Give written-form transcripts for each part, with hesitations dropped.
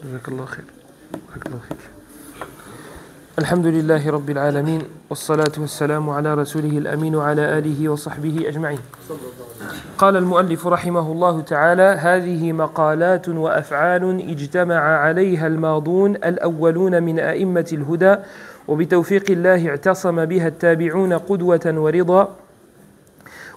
جزاك الله خير. بارك الله فيك. الحمد لله رب العالمين والصلاة والسلام على رسوله الأمين وعلى آله وصحبه أجمعين. قال المؤلف رحمه الله تعالى: هذه مقالات وأفعال اجتمع عليها الماضون الأولون من أئمة الهدى، وبتوفيق الله اعتصم بها التابعون قدوة ورضا،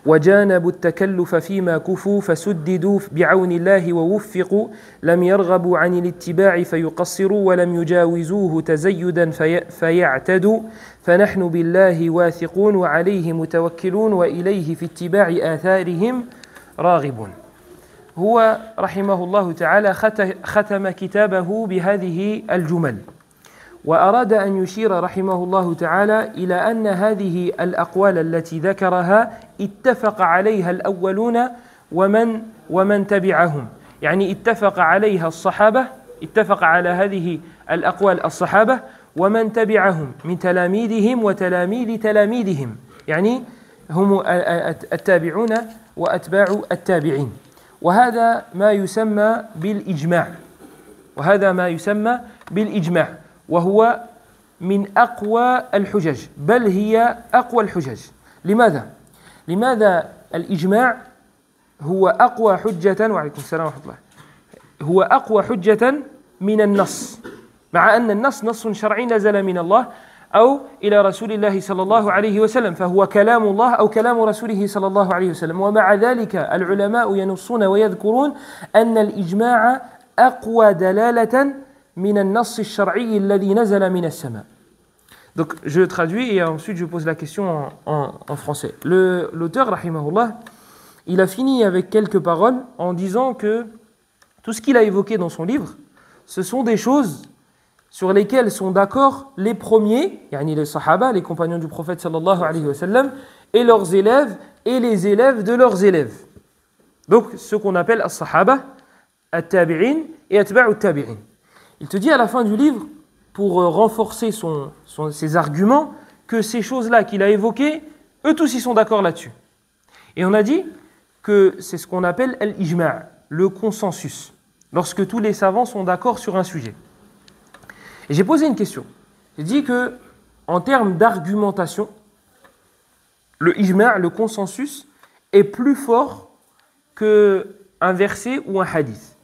وجانبوا التكلف فيما كفوا فسددوا بعون الله ووفقوا، لم يرغبوا عن الاتباع فيقصروا ولم يجاوزوه تزيدا فيعتدوا، فنحن بالله واثقون وعليه متوكلون وإليه في اتباع آثارهم راغبون. هو رحمه الله تعالى ختم كتابه بهذه الجمل، وأراد أن يشير رحمه الله تعالى إلى أن هذه الأقوال التي ذكرها اتفق عليها الأولون ومن تبعهم، يعني اتفق عليها الصحابة، اتفق على هذه الأقوال الصحابة ومن تبعهم من تلاميذهم وتلاميذ تلاميذهم، يعني هم التابعون وأتباع التابعين. وهذا ما يسمى بالإجماع، وهو من أقوى الحجج، بل هي أقوى الحجج. لماذا الإجماع هو أقوى حجة؟ وعليكم السلام ورحمة الله. هو أقوى حجة من النص، مع أن النص نص شرعي نزل من الله أو إلى رسول الله صلى الله عليه وسلم، فهو كلام الله أو كلام رسوله صلى الله عليه وسلم. ومع ذلك العلماء ينصون ويذكرون أن الإجماع أقوى دلالة من النص الشرعي الذي نزل من السماء. Donc je traduis et ensuite je pose la question en français. L'auteur, rahimahullah, il a fini avec quelques paroles en disant que tout ce qu'il a évoqué dans son livre, ce sont des choses sur lesquelles sont d'accord les premiers, yani les sahaba, les compagnons du prophète sallallahu alayhi wa sallam, et leurs élèves et les élèves de leurs élèves. Donc ce qu'on appelle as-sahaba, at-tabi'in et atba'u at-tabi'in. Il te dit à la fin du livre, pour renforcer ses arguments, que ces choses-là qu'il a évoquées, eux tous ils sont d'accord là-dessus. Et on a dit que c'est ce qu'on appelle l'ijma', le consensus, lorsque tous les savants sont d'accord sur un sujet. Et j'ai posé une question. J'ai dit que, en termes d'argumentation, le ijma', le consensus, est plus fort qu'un verset ou un hadith.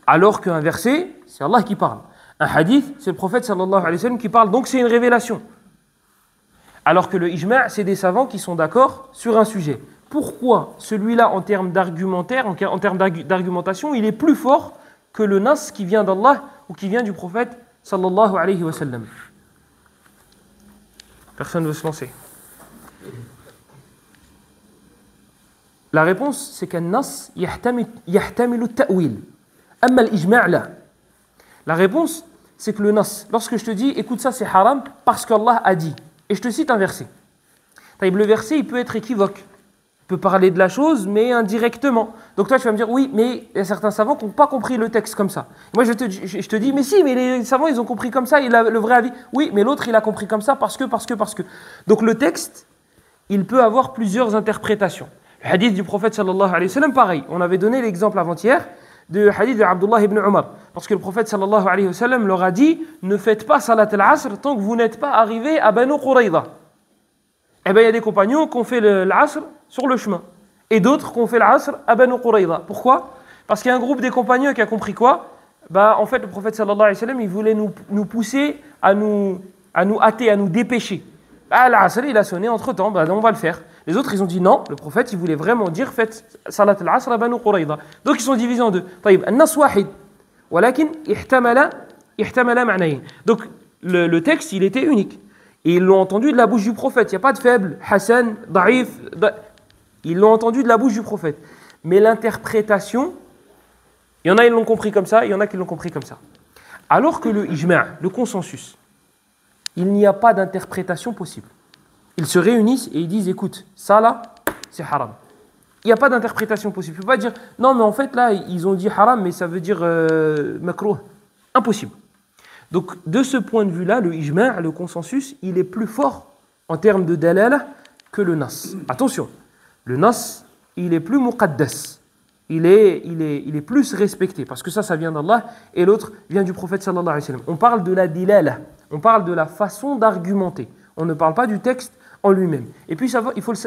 Alors qu'un verset, c'est Allah qui parle. Un hadith, c'est le prophète sallallahu alayhi wa sallam qui parle, donc c'est une révélation. Alors que le ijma', c'est des savants qui sont d'accord sur un sujet. Pourquoi celui-là, en termes d'argumentaire, en termes d'argumentation, il est plus fort que le nas qui vient d'Allah ou qui vient du prophète sallallahu alayhi wa sallam? Personne ne veut se lancer. La réponse, c'est qu'un nas yahtamilu ta'wil. Amma l'ijma' la. La réponse, c'est que le nas, lorsque je te dis, écoute ça c'est haram parce qu'Allah a dit, et je te cite un verset. Le verset, il peut être équivoque. Il peut parler de la chose, mais indirectement. Donc toi, tu vas me dire, oui, mais il y a certains savants qui n'ont pas compris le texte comme ça. Moi, je te dis, mais si, mais les savants, ils ont compris comme ça, il a le vrai avis. Oui, mais l'autre, il a compris comme ça parce que. Donc le texte, il peut avoir plusieurs interprétations. Le hadith du prophète sallallahu alayhi wa sallam, pareil. On avait donné l'exemple avant-hier du hadith de Abdullah ibn Umar. Parce que le prophète sallallahu alayhi wa sallam leur a dit, ne faites pas salat al-asr tant que vous n'êtes pas arrivé à Banu Qurayza. Eh bien, il y a des compagnons qui ont fait l'asr sur le chemin. Et d'autres qui ont fait l'asr à Banu Qurayza. Pourquoi? Parce qu'il y a un groupe des compagnons qui a compris quoi? En fait, le prophète sallallahu alayhi wa sallam, il voulait nous pousser à nous hâter, à nous dépêcher. L'asr, il a sonné entre temps, on va le faire. Les autres, ils ont dit non, le prophète, il voulait vraiment dire faites salat al-asr à Banu Qurayza. Donc, ils sont divisés en deux. An-nas wahid, walakin ihtamala ma'nayn. Donc, le texte, il était unique. Et ils l'ont entendu de la bouche du prophète. Il n'y a pas de faible, Hassan, Daif. Ils l'ont entendu de la bouche du prophète. Mais l'interprétation, il y en a, ils l'ont compris comme ça, il y en a qui l'ont compris comme ça. Alors que le ijma', le consensus, il n'y a pas d'interprétation possible. Ils se réunissent et ils disent, écoute, ça là, c'est haram. Il n'y a pas d'interprétation possible. Tu ne peux pas dire, non, mais en fait là, ils ont dit haram, mais ça veut dire makrouh. Impossible. Donc, de ce point de vue-là, le ijma', le consensus, il est plus fort en termes de dalala que le nas. Attention, le nas, il est plus muqaddas. il est plus respecté, parce que ça vient d'Allah, et l'autre vient du prophète sallallahu alayhi wa sallam. On parle de la dilala, on parle de la façon d'argumenter. On ne parle pas du texte en lui-même. Et puis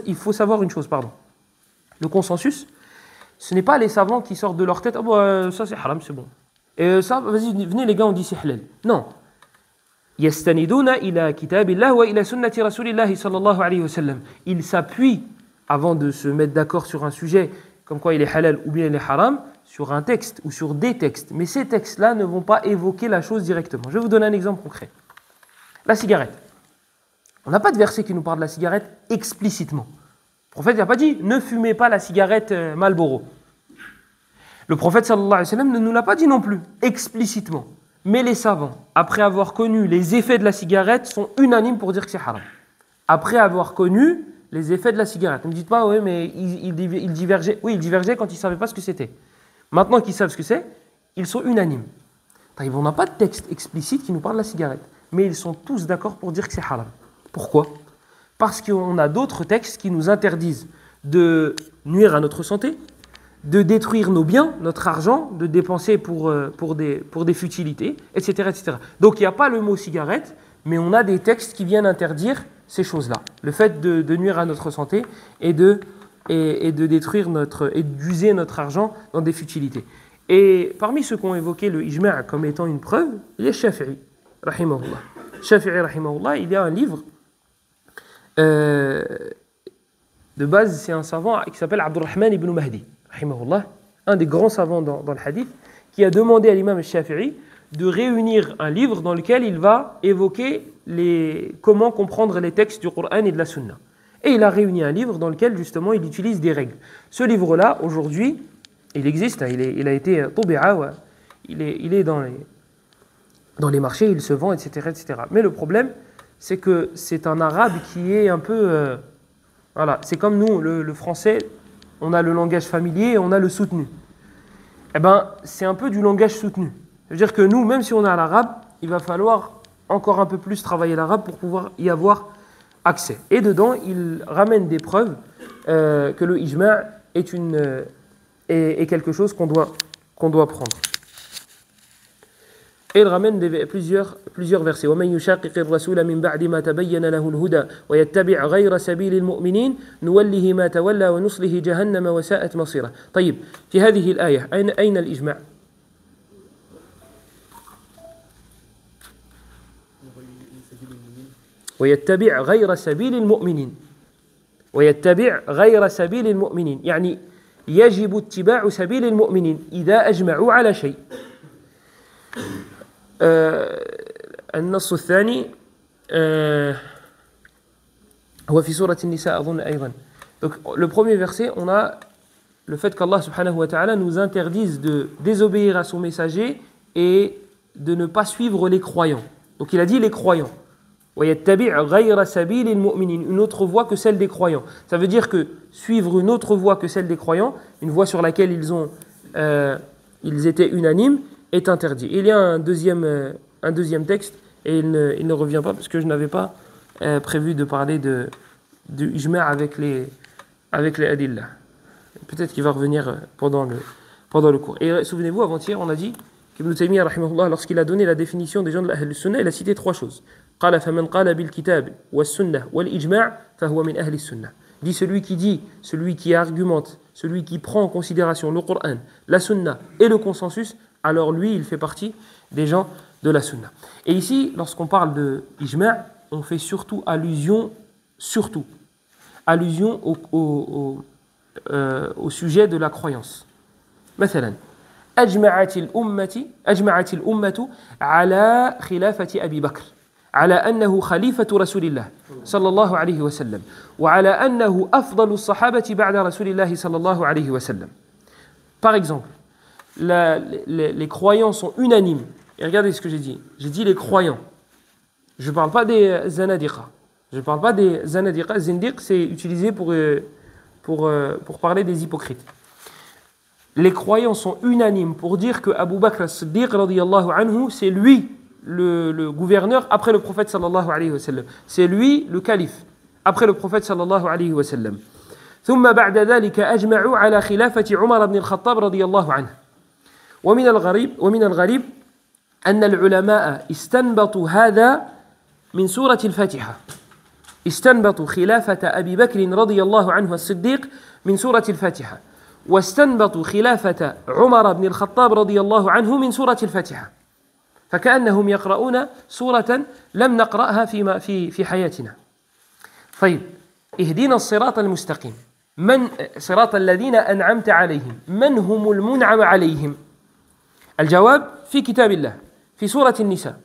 il faut savoir une chose, pardon. Le consensus, ce n'est pas les savants qui sortent de leur tête, ça c'est haram, c'est bon. Et ça, vas-y, venez les gars, on dit c'est halal. Non. Yastaniduna ila kitabillah wa ila sunnati rasulillahi sallallahu alayhi wa sallam. Ils s'appuient, avant de se mettre d'accord sur un sujet, comme quoi il est halal ou bien il est haram, sur un texte ou sur des textes. Mais ces textes-là ne vont pas évoquer la chose directement. Je vais vous donner un exemple concret. La cigarette. On n'a pas de verset qui nous parle de la cigarette explicitement. Le prophète n'a pas dit « ne fumez pas la cigarette Marlboro ». Le prophète sallallahu alayhi wa sallam ne nous l'a pas dit non plus, explicitement. Mais les savants, après avoir connu les effets de la cigarette, sont unanimes pour dire que c'est haram. Après avoir connu les effets de la cigarette. Ne me dites pas « oui, mais ils divergeaient ». Oui, ils divergeaient quand ils ne savaient pas ce que c'était. Maintenant qu'ils savent ce que c'est, ils sont unanimes. On n'a pas de texte explicite qui nous parle de la cigarette. Mais ils sont tous d'accord pour dire que c'est haram. Pourquoi ? Parce qu'on a d'autres textes qui nous interdisent de nuire à notre santé, de détruire nos biens, notre argent, de dépenser pour des futilités, etc., etc. Donc il n'y a pas le mot cigarette, mais on a des textes qui viennent interdire ces choses-là. Le fait de nuire à notre santé et de détruire et d'user notre argent dans des futilités. Et parmi ceux qui ont évoqué le ijma' comme étant une preuve, il y a Shafi'i, rahimahullah. Shafi'i, rahimahullah, il y a un livre, de base, c'est un savant qui s'appelle Abdurrahman ibn Mahdi, rahimahullah, un des grands savants dans le hadith, qui a demandé à l'imam Shafi'i de réunir un livre dans lequel il va évoquer comment comprendre les textes du Coran et de la Sunna. Et il a réuni un livre dans lequel, justement, il utilise des règles. Ce livre-là, aujourd'hui, il existe, il a été tobi'a, il est dans les marchés, il se vend, etc., etc. Mais le problème, c'est que c'est un arabe qui est un peu... voilà, c'est comme nous, le français, on a le langage familier et on a le soutenu. Eh bien, c'est un peu du langage soutenu. C'est-à-dire que nous, même si on a l'arabe, il va falloir encore un peu plus travailler l'arabe pour pouvoir y avoir accès. Et dedans, il ramène des preuves que le ijma' est quelque chose qu'on doit prendre. Et il ramène plusieurs versets. وَمَنْ يُشَاقِقِ الرَّسُولَ مِنْ بَعْدِ مَا تَبَيَّنَ لَهُ الْهُدَى وَيَتَّبِعْ غَيْرَ سَبِيلِ الْمُؤْمِنِينَ نُوَلِّهِ مَا تَوَلَّى وَنُصْلِهِ جَهَنَّمَ وَسَاءَتْ مَصِيرًا. طيب, في هذه الآية أين الإجماع؟ ويتبع غير سبيل المؤمنين ويتبع غير سبيل المؤمنين يعني يجب اتباع سبيل المؤمنين إذا أجمعوا على شيء. النص الثاني هو في سورة النساء أظن أيضا. Donc le premier verset, on a le fait qu'Allah subhanahu wa ta'ala nous interdise de désobéir à son messager et de ne pas suivre les croyants. Donc il a dit les croyants. Une autre voie que celle des croyants. Ça veut dire que suivre une autre voie que celle des croyants, une voie sur laquelle ils étaient unanimes, est interdit. Il y a un deuxième texte, et il ne revient pas parce que je n'avais pas prévu de parler du ijma' avec les adillah. Peut-être qu'il va revenir pendant le cours. Et souvenez-vous, avant-hier, on a dit qu'Ibn Taymiyyah, rahimahullah, lorsqu'il a donné la définition des gens de l'Ahl al-Sunnah, il a cité trois choses. قال فمن قال بالكتاب والسنة والإجماع فهو من أهل السنة. Dit celui qui argumente, celui qui prend en considération le Coran, la Sunna et le consensus, alors lui, il fait partie des gens de la Sunna. Et ici, lorsqu'on parle de ijma', on fait surtout allusion au sujet de la croyance. مثلا أجمعت الأمة على خلافة أبي بكر على أنه خليفة رسول الله صلى الله عليه وسلم وعلى أنه أفضل الصحابة بعد رسول الله صلى الله عليه وسلم. Par exemple, les croyants sont unanimes. Et regardez ce que j'ai dit. J'ai dit les croyants. Je ne parle pas des zanadiqa. Zindiq, c'est utilisé pour parler des hypocrites. Les croyants sont unanimes pour dire que Abu Bakr as-Siddiq radiyallahu anhu, c'est lui le gouverneur après le prophète sallallahu alayhi wa sallam. C'est lui le calife après le prophète sallallahu alayhi wa sallam. ثم بعد ذلك أجمعوا على خلافة عمر بن الخطاب رضي الله عنه ومن الغريب أن العلماء استنبطوا هذا من سورة الفاتحة استنبطوا خلافة أبي بكر رضي الله عنه الصديق من سورة الفاتحة واستنبطوا خلافة عمر بن الخطاب رضي الله عنه من سورة الفاتحة فكأنهم يقرؤون سورة لم نقرأها في حياتنا. طيب اهدنا الصراط المستقيم من صراط الذين أنعمت عليهم من هم المنعم عليهم؟ الجواب في كتاب الله في سورة النساء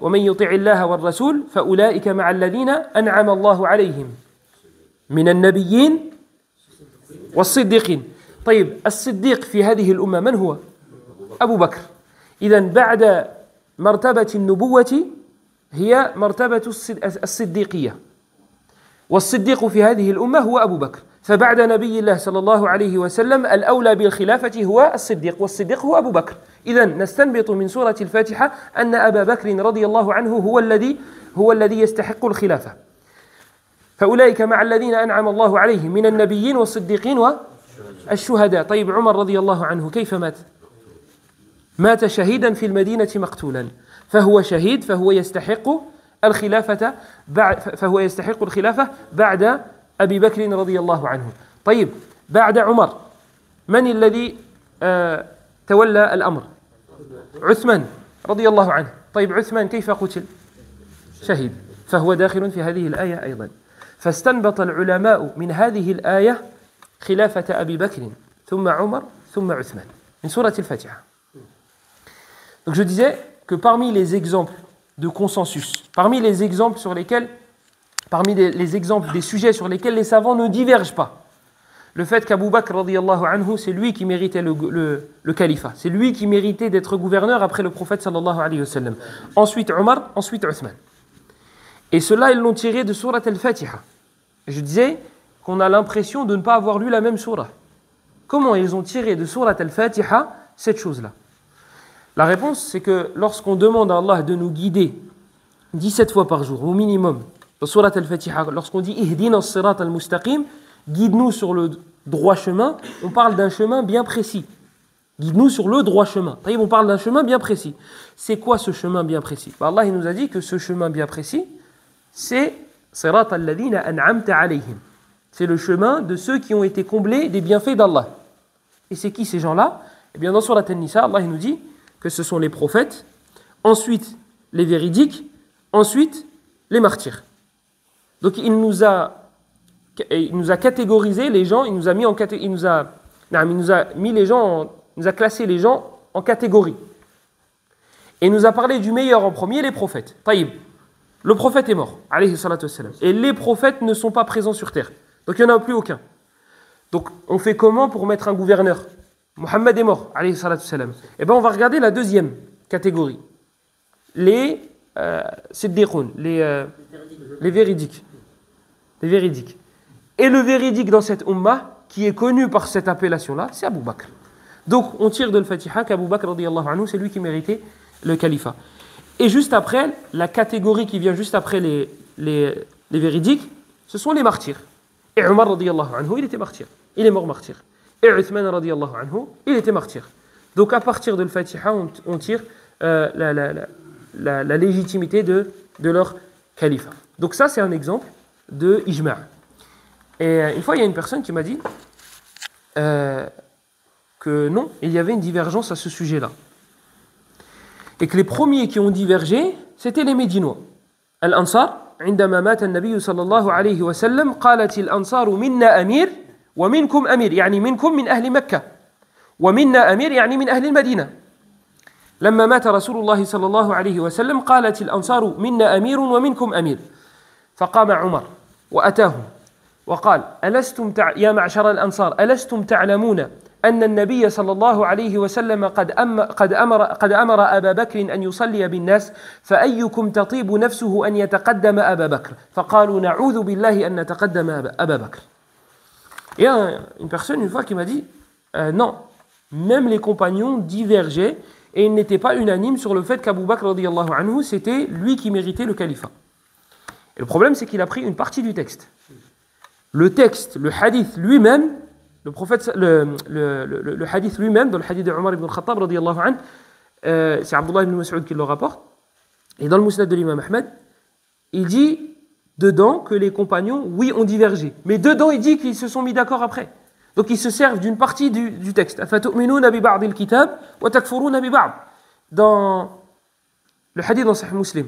ومن يطع الله والرسول فأولئك مع الذين أنعم الله عليهم من النبيين والصديقين. طيب الصديق في هذه الأمة من هو؟ أبو بكر. إذن بعد مرتبة النبوة هي مرتبة الصديقية والصديق في هذه الأمة هو أبو بكر فبعد نبي الله صلى الله عليه وسلم الأولى بالخلافة هو الصديق والصديق هو أبو بكر. إذن نستنبط من سورة الفاتحة أن أبا بكر رضي الله عنه هو الذي يستحق الخلافة. فأولئك مع الذين أنعم الله عليهم من النبيين والصديقين والشهداء. طيب عمر رضي الله عنه كيف مات؟ مات شهيدا في المدينة مقتولا فهو شهيد فهو يستحق الخلافة بعد أبي بكر رضي الله عنه. طيب بعد عمر من الذي تولى الأمر؟ عثمان رضي الله عنه. طيب عثمان كيف قتل؟ شهيد فهو داخل في هذه الآية أيضا. فاستنبط العلماء من هذه الآية خلافة أبي بكر ثم عمر ثم عثمان من سورة الفاتحة. Donc je disais que parmi les exemples de consensus, parmi les exemples des sujets sur lesquels les savants ne divergent pas, le fait qu'Abu Bakr radiyallahu anhu, c'est lui qui méritait le califat, c'est lui qui méritait d'être gouverneur après le prophète sallallahu alayhi wa sallam. Ensuite Omar, ensuite Uthman. Et cela, ils l'ont tiré de Surat al-Fatiha. Et je disais qu'on a l'impression de ne pas avoir lu la même surah. Comment ils ont tiré de Surat al-Fatiha cette chose-là? La réponse, c'est que lorsqu'on demande à Allah de nous guider 17 fois par jour, au minimum, dans Surat al-Fatiha, lorsqu'on dit « Ihdina as-sirat al-mustaqim », guide-nous sur le droit chemin, on parle d'un chemin bien précis. Guide-nous sur le droit chemin. On parle d'un chemin bien précis. C'est quoi ce chemin bien précis? Allah il nous a dit que ce chemin bien précis, c'est « Sirat al-ladhina an'amta alayhim ». C'est le chemin de ceux qui ont été comblés des bienfaits d'Allah. Et c'est qui ces gens-là? Eh bien dans Surat al-Nisa, Allah il nous dit que ce sont les prophètes, ensuite les véridiques, ensuite les martyrs. Donc il nous a catégorisé les gens, il nous a classé les gens en catégories. Et il nous a parlé du meilleur en premier, les prophètes. Taïb, le prophète est mort, alayhi salatu wassalam. Et les prophètes ne sont pas présents sur terre. Donc il n'y en a plus aucun. Donc on fait comment pour mettre un gouverneur? Mohammed est mort, alayhi salatu wassalam. Eh bien on va regarder la deuxième catégorie. Les siddiqoun, les véridiques. Les véridiques. Et le véridique dans cette umma, qui est connu par cette appellation-là, c'est Abu Bakr. Donc on tire de l'Fatiha qu'Abu Bakr, radiyallahu anhu, c'est lui qui méritait le califat. Et juste après, la catégorie qui vient juste après les véridiques, ce sont les martyrs. Et Omar, radiyallahu anhu, il était martyr. Il est mort martyr. Et Uthman, radiyallahu anhu, il était martyr. Donc à partir de l'Fatiha, on tire la légitimité de leur califat. Donc ça, c'est un exemple de ijma'. Et une fois, il y a une personne qui m'a dit que non, il y avait une divergence à ce sujet-là. Et que les premiers qui ont divergé, c'était les Médinois. Al-Ansar, عندما مات النبي صلى الله عليه وسلم قالت الأنصار منا أمير ومنكم أمير يعني منكم من أهل مكة ومنا أمير يعني من أهل المدينة. لما مات رسول الله صلى الله عليه وسلم قالت الأنصار منا أمير ومنكم أمير. فقام عمر وأتاهم وقال يا معشر الأنصار ألستم تعلمون أن النبي صلى الله عليه وسلم قد أمر أبا بكر أن يصلي بالناس فأيكم تطيب نفسه أن يتقدم أبا بكر فقالوا نعوذ بالله أن نتقدم أبا بكر. Et une personne une fois qui m'a dit non, même les compagnons divergeaient et ils n'étaient pas unanimes sur le fait qu'Abu Bakr radiyallahu anhu c'était lui qui méritait le califat. Et le problème c'est qu'il a pris une partie du texte. le texte, le hadith lui-même, le prophète, le hadith lui-même, dans le hadith de Omar ibn al-Khattab, radiyallahu anhu, c'est Abdullah ibn Mas'ud qui le rapporte, et dans le Musnad de l'imam Ahmed, il dit dedans que les compagnons, oui, ont divergé. Mais dedans, il dit qu'ils se sont mis d'accord après. Donc ils se servent d'une partie du texte. أَفَتُؤْمِنُونَ بِبَعْضِ الْكِتَابِ وَتَكْفُرُونَ بِبَعْضِ. Dans le hadith dans Sahih Muslim,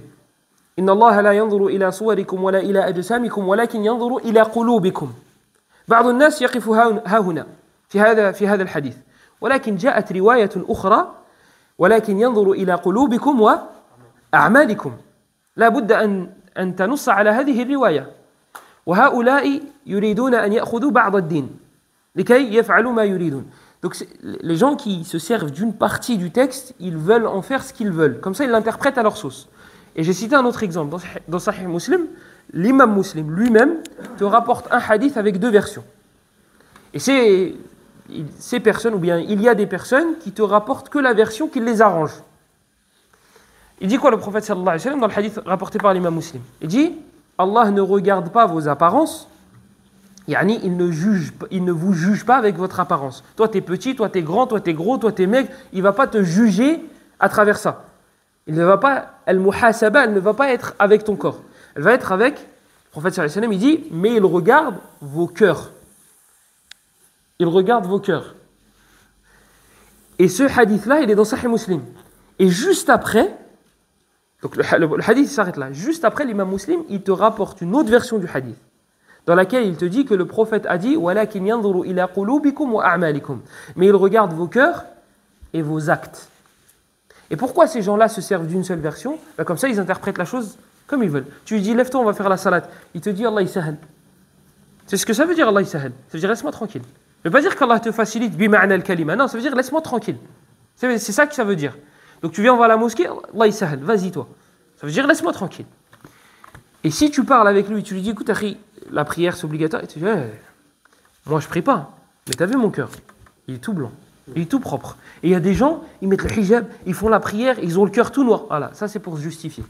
إِنَّ اللَّهَ لَا يَنظُرُ إِلَى صُوَرِكُمْ وَلَا إِلَى أَجْسَامِكُمْ وَلَكِنْ يَنظُرُ إِلَى قُلُوبِكُمْ. بعض الناس يقف ها هنا في هذا الحديث. ولكن جاءت رواية أخرى ولكن ينظر إلى قلوبكم وأعمالكم. لا بد أن تنص على هذه الرواية. وهؤلاء يريدون أن يأخذوا بعض الدين لكي يفعلوا ما يريدون. Donc les gens qui se servent d'une partie du texte, ils veulent en faire ce qu'ils veulent. Comme ça, ils l'interprètent à leur sauce. Et j'ai cité un autre exemple. Dans Sahih Muslim, l'imam Muslim lui-même te rapporte un hadith avec deux versions. Et ces personnes, ou bien il y a des personnes qui te rapportent que la version qui les arrange. Il dit quoi le prophète sallallahu alayhi wa sallam dans le hadith rapporté par l'imam Muslim? Il dit, Allah ne regarde pas vos apparences, yani il ne vous juge pas avec votre apparence. Toi t'es petit, toi t'es grand, toi t'es gros, toi t'es maigre, il ne va pas te juger à travers ça. Il ne va pas, al-muhasaba, elle ne va pas être avec ton corps. Elle va être avec, le prophète sallallahu alayhi wa sallam, il dit, mais il regarde vos cœurs. Il regarde vos cœurs. Et ce hadith-là, il est dans Sahih Muslim. Et juste après, donc le hadith s'arrête là. Juste après, l'imam Muslim, il te rapporte une autre version du hadith, dans laquelle il te dit que le prophète a dit وَلَكِنْ يَنْظُرُ إِلَى قُلُوبِكُمْ وَأَعْمَالِكُمْ. Mais il regarde vos cœurs et vos actes. Et pourquoi ces gens-là se servent d'une seule version? Comme ça, ils interprètent la chose comme ils veulent. Tu lui dis, lève-toi, on va faire la salat. Il te dit, Allah yisahal. C'est ce que ça veut dire, Allah yisahal. Ça veut dire, laisse-moi tranquille. Ça ne veut pas dire qu'Allah te facilite, bima'na al-kalima. Non, ça veut dire, laisse-moi tranquille. C'est ça que ça veut dire. Donc tu viens, on va à la mosquée, Allah yisahal, vas-y toi. Ça veut dire, laisse-moi tranquille. Et si tu parles avec lui, tu lui dis, écoute, Akhi, la prière c'est obligatoire. Et tu dis, moi je prie pas. Mais tu as vu mon cœur? Il est tout blanc. Il est tout propre. Et il y a des gens, ils mettent le hijab, ils font la prière, ils ont le cœur tout noir. Voilà, ça c'est pour se justifier.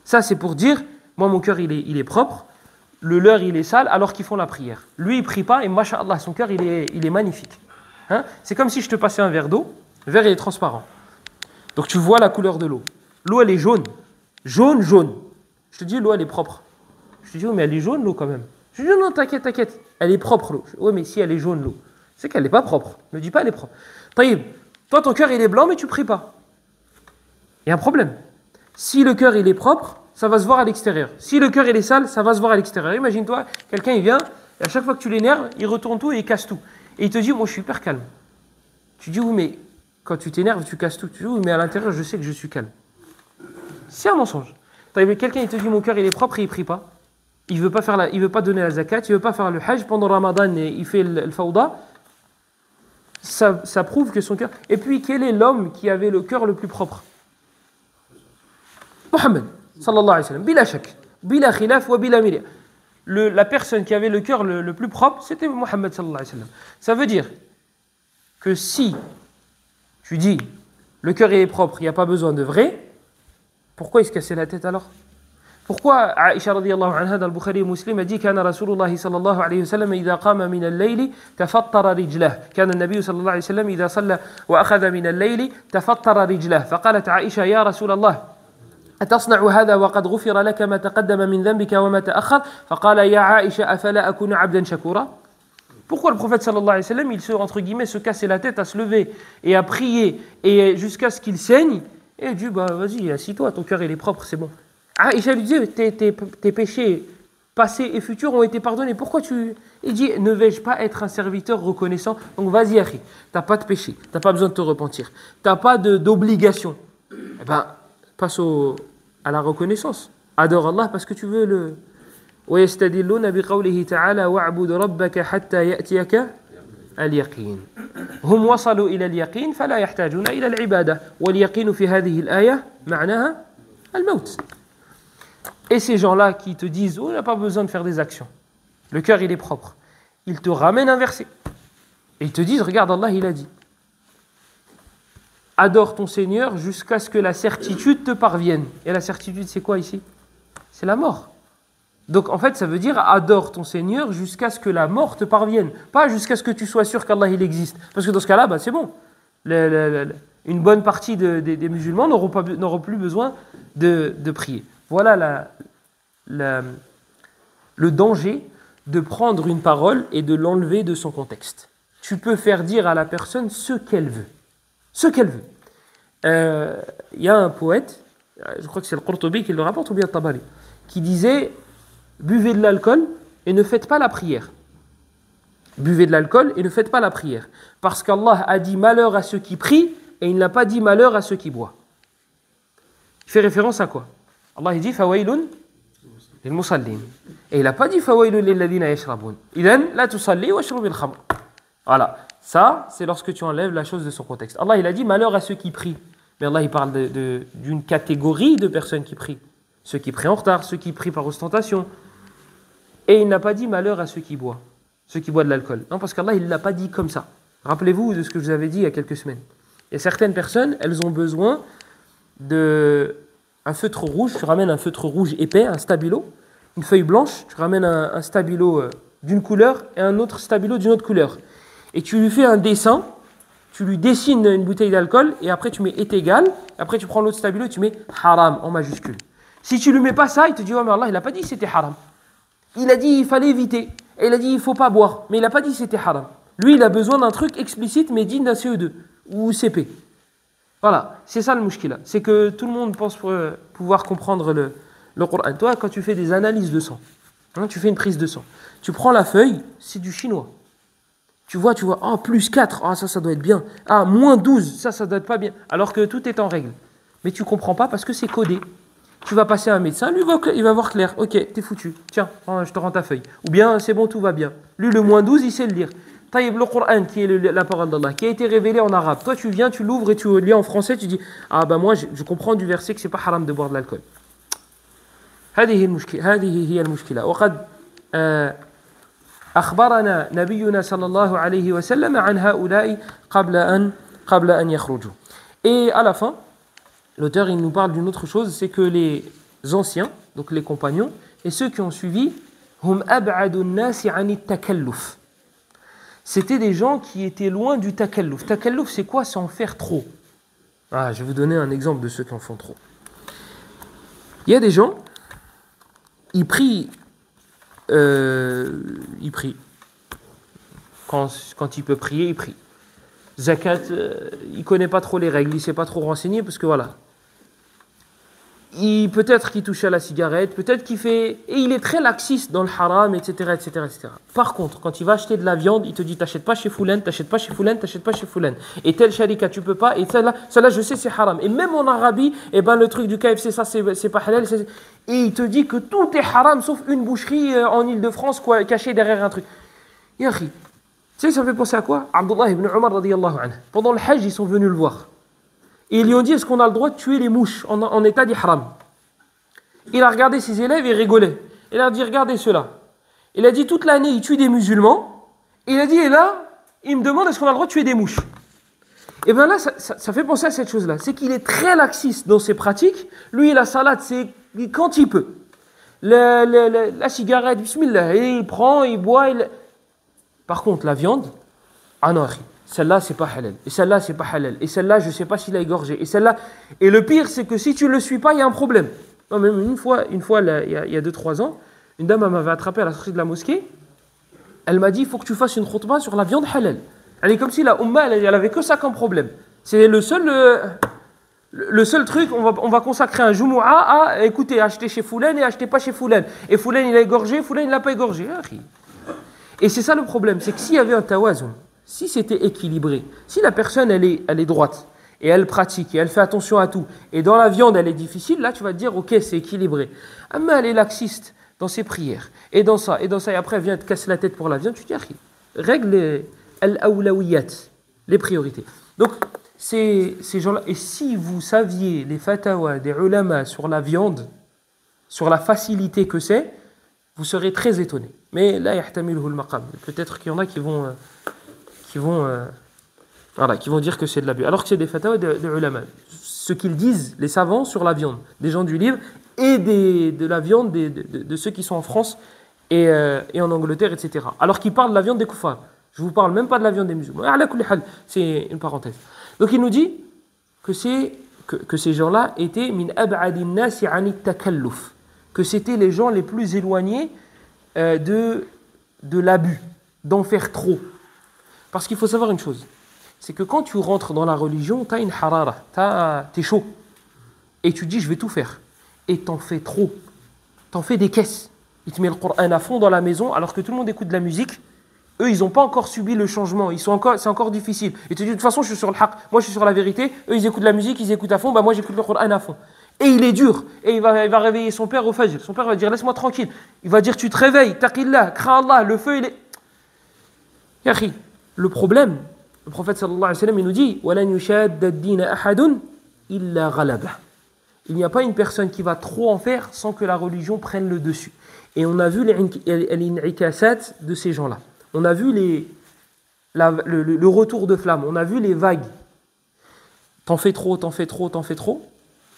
Ça c'est pour dire, moi mon cœur il est propre, le leur il est sale alors qu'ils font la prière. Lui il prie pas et masha'Allah, son cœur il est magnifique. Hein? C'est comme si je te passais un verre d'eau, le verre il est transparent. Donc tu vois la couleur de l'eau. L'eau elle est jaune. Jaune. Je te dis l'eau elle est propre. Je te dis, oui mais elle est jaune l'eau quand même. Je te dis non, t'inquiète. Elle est propre l'eau. Oui mais si elle est jaune l'eau, c'est qu'elle n'est pas propre. Ne dis pas elle est propre. Taïb, toi ton cœur il est blanc mais tu pries pas. Il y a un problème. Si le cœur il est propre, ça va se voir à l'extérieur. Si le cœur il est sale, ça va se voir à l'extérieur. Imagine-toi, quelqu'un il vient, et à chaque fois que tu l'énerves, il retourne tout et il casse tout. Et il te dit, moi je suis hyper calme. Tu dis, oui mais quand tu t'énerves, tu casses tout. Tu dis, oui mais à l'intérieur, je sais que je suis calme. C'est un mensonge. Quelqu'un il te dit, mon cœur il est propre et il prie pas. Il veut pas donner la zakat, il veut pas faire le hajj. Pendant Ramadan, il fait le fawda. Ça prouve que son cœur... Et puis, quel est l'homme qui avait le cœur le plus propre? Muhammad, sallallahu alayhi wa sallam, bila shak, bila khilaf wa bila miri. La personne qui avait le cœur le plus propre, c'était Muhammad, sallallahu alayhi wa sallam. Ça veut dire que si tu dis, le cœur est propre, il n'y a pas besoin de vrai, pourquoi il se cassait la tête alors? Pourquoi Aïcha radiyallahu anha dans le Bukhari et Muslim a dit كان رسول الله صلى الله عليه وسلم إذا قام من الليل تفطر رجله كان النبي صلى الله عليه وسلم إذا صلى وأخذ من الليل تفطر رجله فقالت عائشة يا رسول الله أتصنع هذا وقد غفر لك ما تقدم من ذنبك وما تأخر فقال يا عائشة أفلا أكون عبدا شكورا. Pourquoi le prophète sallallahu alayhi wa sallam il entre guillemets se cassait la tête à se lever et à prier et jusqu'à ce qu'il saigne et il dit bah vas-y assis-toi, ton cœur il est propre, c'est bon. Aïcha lui dit, tes péchés passés et futurs ont été pardonnés. Pourquoi Il dit, ne vais-je pas être un serviteur reconnaissant? Donc vas-y, Akhi, t'as pas de péché, t'as pas besoin de te repentir, t'as pas d'obligation. Eh ben, passe à la reconnaissance. Adore Allah parce que tu veux le... وَيَسْتَدِلُّونَ بِقَوْلِهِ تَعَالَى وَاعْبُدْ رَبَّكَ حَتَّى يَأْتِيَكَ الْيَقِينُ هم وصلوا إلى اليقين فلا يحتاجون إلى العبادة واليقين في هذه الآية معناها الموت. Et ces gens-là qui te disent, oh, on n'a pas besoin de faire des actions. Le cœur, il est propre. Ils te ramènent un verset. Et ils te disent, regarde, Allah, il a dit. Adore ton Seigneur jusqu'à ce que la certitude te parvienne. Et la certitude, c'est quoi ici? C'est la mort. Donc en fait, ça veut dire adore ton Seigneur jusqu'à ce que la mort te parvienne. Pas jusqu'à ce que tu sois sûr qu'Allah il existe. Parce que dans ce cas-là, bah, c'est bon. Une bonne partie des musulmans n'auront plus besoin de prier. Voilà le danger de prendre une parole et de l'enlever de son contexte. Tu peux faire dire à la personne ce qu'elle veut. Ce qu'elle veut. Il y a un poète, je crois que c'est le Qurtubi qui le rapporte, ou bien Tabari, qui disait « Buvez de l'alcool et ne faites pas la prière. » Buvez de l'alcool et ne faites pas la prière. Parce qu'Allah a dit malheur à ceux qui prient et il n'a pas dit malheur à ceux qui boivent. Il fait référence à quoi? Allah il dit « Fawailun lil musallin » et il n'a pas dit « Fawailun lil ladina yashrabun » Idan la tusalli wa shrubil khamr. Voilà, ça c'est lorsque tu enlèves la chose de son contexte. Allah il a dit malheur à ceux qui prient. Mais Allah il parle d'une catégorie de personnes qui prient. Ceux qui prient en retard, ceux qui prient par ostentation. Et il n'a pas dit malheur à ceux qui boivent. Ceux qui boivent de l'alcool. Non, parce qu'Allah, il ne l'a pas dit comme ça. Rappelez-vous de ce que je vous avais dit il y a quelques semaines. Il y a certaines personnes, elles ont besoin d'un feutre rouge. Tu ramènes un feutre rouge épais, un stabilo, une feuille blanche. Tu ramènes un stabilo d'une couleur et un autre stabilo d'une autre couleur. Et tu lui fais un dessin, tu lui dessines une bouteille d'alcool et après tu mets est égal. Après tu prends l'autre stabilo et tu mets haram en majuscule. Si tu ne lui mets pas ça, il te dit, oh mais Allah, il n'a pas dit que c'était haram. Il a dit il fallait éviter. Et il a dit il ne faut pas boire. Mais il n'a pas dit que c'était haram. Lui, il a besoin d'un truc explicite, mais digne d'un CE2 ou CP. Voilà, c'est ça le mouchkila. C'est que tout le monde pense pouvoir comprendre le Coran. Toi, quand tu fais des analyses de sang, tu fais une prise de sang, tu prends la feuille, c'est du chinois. Tu vois, oh, plus 4, ah, ça doit être bien. Ah, moins 12, ça doit être pas bien. Alors que tout est en règle. Mais tu ne comprends pas parce que c'est codé. Tu vas passer à un médecin, lui il va voir clair. Ok, t'es foutu. Tiens, je te rends ta feuille. Ou bien, c'est bon, tout va bien. Lui, le moins 12, il sait le lire. Taïb, le Coran, qui est la parole d'Allah, qui a été révélé en arabe. Toi, tu viens, tu l'ouvres et tu le lis en français, tu dis, ah ben moi, je comprends du verset que c'est pas haram de boire de l'alcool. هذه هي المشكلة. وقد أخبرنا نبينا صلى الله عليه وسلم عن هؤلاء قبل أن يخرجوا. Et à la fin, l'auteur il nous parle d'une autre chose, c'est que les anciens, donc les compagnons, et ceux qui ont suivi, hum ab'adu an-nasi 'ani at-takalluf. C'était des gens qui étaient loin du takalluf. Takalluf, c'est quoi? C'est en faire trop. Ah, je vais vous donner un exemple de ceux qui en font trop. Il y a des gens, ils prient. Quand il peut prier, il prie. Zakat, il ne connaît pas trop les règles, il ne s'est pas trop renseigné parce que voilà. Peut-être qu'il touche à la cigarette, peut-être qu'il fait... Et il est très laxiste dans le haram, etc., etc., etc. Par contre, quand il va acheter de la viande, il te dit t'achètes pas chez Foulen, t'achètes pas chez Foulen, t'achètes pas chez Foulen. Et tel sharika, tu peux pas, et celle-là, je sais, c'est haram. Et même en Arabie, le truc du KFC, ça, c'est pas halal. Et il te dit que tout est haram, sauf une boucherie en Ile-de-France, cachée derrière un truc. Yahi. Tu sais, ça me fait penser à quoi? Abdullah ibn Umar, radiyallahu anhu. Pendant le Hajj, ils sont venus le voir. Et ils lui ont dit, est-ce qu'on a le droit de tuer les mouches en état d'ihram? Il a regardé ses élèves et rigolait. Il a dit, regardez ceux-là. Il a dit, toute l'année, ils tuent des musulmans. Et il a dit, et là, il me demande, est-ce qu'on a le droit de tuer des mouches? Et bien là, ça fait penser à cette chose-là. C'est qu'il est très laxiste dans ses pratiques. Lui, la salade, c'est quand il peut. La cigarette, bismillah, et il prend, il boit. Par contre, la viande, ah non, celle-là, c'est pas halal. Et celle-là, c'est pas halal. Et celle-là, je sais pas s'il a égorgé. Et celle-là. Et le pire, c'est que si tu le suis pas, il y a un problème. Non, même une fois là, il y a 2-3 ans, une dame m'avait attrapé à la sortie de la mosquée. Elle m'a dit, il faut que tu fasses une khutbah sur la viande halal. Elle est comme si la Ummah, elle avait que ça comme problème. C'est le seul truc, on va consacrer un Jumu'ah à, écoutez, acheter chez Foulen et acheter pas chez Foulen. Et Foulen, il a égorgé, Foulen, il l'a pas égorgé. Et c'est ça le problème, c'est que s'il y avait un tawazun, si c'était équilibré, si la personne, elle est droite, et elle pratique, et elle fait attention à tout, et dans la viande, elle est difficile, là, tu vas te dire, ok, c'est équilibré. Mais elle est laxiste dans ses prières, et dans ça, et après, elle vient te casser la tête pour la viande, tu te dis, règle les al-awlawiyat, les priorités. Donc, ces gens-là, et si vous saviez les fatawas des ulama sur la viande, sur la facilité que c'est, vous serez très étonné. Mais là, yahtamiluhu al-maqam. Peut-être qu'il y en a qui vont dire que c'est de l'abus. Alors que c'est des fatawas de ulama. Ce qu'ils disent, les savants, sur la viande, des gens du livre, et de la viande de ceux qui sont en France et en Angleterre, etc. Alors qu'ils parlent de la viande des koufars. Je ne vous parle même pas de la viande des musulmans. C'est une parenthèse. Donc il nous dit que ces gens-là étaient min ab'adin nasi ani takalluf, que c'était les gens les plus éloignés de l'abus, d'en faire trop. Parce qu'il faut savoir une chose, c'est que quand tu rentres dans la religion, tu as une harara, t'es chaud. Et tu dis, je vais tout faire. Et t'en fais trop. T'en fais des caisses. Il te met le Coran à fond dans la maison, alors que tout le monde écoute de la musique. Eux, ils n'ont pas encore subi le changement. C'est encore difficile. Et tu dis, de toute façon, je suis sur le haq. Moi, je suis sur la vérité. Eux, ils écoutent de la musique, ils écoutent à fond. Bah, moi, j'écoute le Coran à fond. Et il est dur. Et il va réveiller son père au fajr. Son père va dire, laisse-moi tranquille. Il va dire, tu te réveilles. Taqillah, crains Allah. Le feu, il est... Yahri, le problème, le prophète sallallahu alayhi wa sallam, il nous dit, وَلَنْ يُشَادَّ الدِّينَ أَحَدٌ إِلَّا غَلَبَهُ. Il n'y a pas une personne qui va trop en faire sans que la religion prenne le dessus. Et on a vu les in'ikasat de ces gens-là. On a vu le retour de flamme. On a vu les vagues. T'en fais trop, t'en fais trop, t'en fais trop.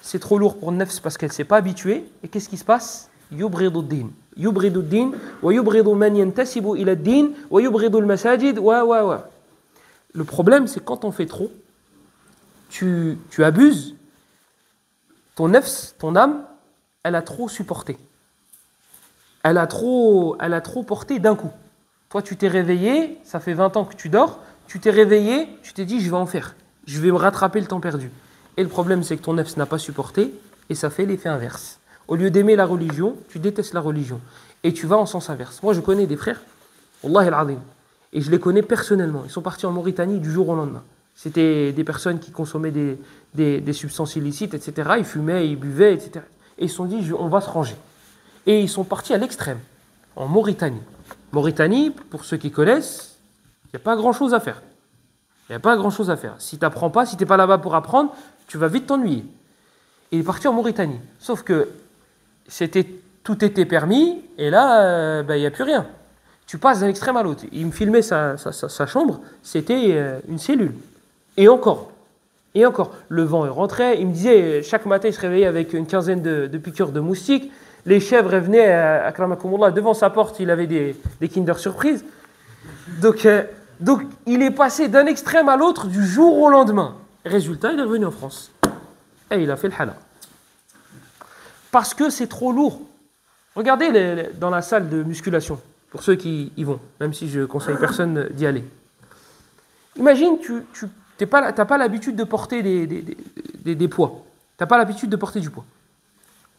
C'est trop lourd pour le nefs parce qu'elle ne s'est pas habituée. Et qu'est-ce qui se passe? Yubridu din. Yubridu din, wa yubridu man yantasibu ila din, wa yubridu al-masajid, wa. Le problème, c'est quand on fait trop, tu abuses, ton nefs, ton âme, elle a trop supporté. Elle a trop porté d'un coup. Toi, tu t'es réveillé, ça fait 20 ans que tu dors, tu t'es réveillé, tu t'es dit, je vais en faire. Je vais me rattraper le temps perdu. Et le problème, c'est que ton nefs n'a pas supporté, et ça fait l'effet inverse. Au lieu d'aimer la religion, tu détestes la religion. Et tu vas en sens inverse. Moi, je connais des frères, Wallahi al-Azim, et je les connais personnellement. Ils sont partis en Mauritanie du jour au lendemain. C'était des personnes qui consommaient des substances illicites, etc. Ils fumaient, ils buvaient, etc. Et ils se sont dit, on va se ranger. Et ils sont partis à l'extrême, en Mauritanie. Mauritanie, pour ceux qui connaissent, il n'y a pas grand-chose à faire. Il n'y a pas grand-chose à faire. Si tu n'apprends pas, si tu n'es pas là-bas pour apprendre, tu vas vite t'ennuyer. Et il est parti en Mauritanie. Sauf que tout était permis, et là, il n'y a plus rien. Tu passes d'un extrême à l'autre. Il me filmait sa chambre, c'était une cellule. Et encore. Le vent rentrait. Il me disait, chaque matin, il se réveillait avec une quinzaine de piqûres de moustiques. Les chèvres venaient, akramakumullah, devant sa porte, il avait des Kinder Surprise. Donc, il est passé d'un extrême à l'autre du jour au lendemain. Résultat, il est revenu en France. Et il a fait le halal. Parce que c'est trop lourd. Regardez dans la salle de musculation, pour ceux qui y vont, même si je ne conseille personne d'y aller. Imagine, tu n'as pas l'habitude de porter des poids. Tu n'as pas l'habitude de porter du poids.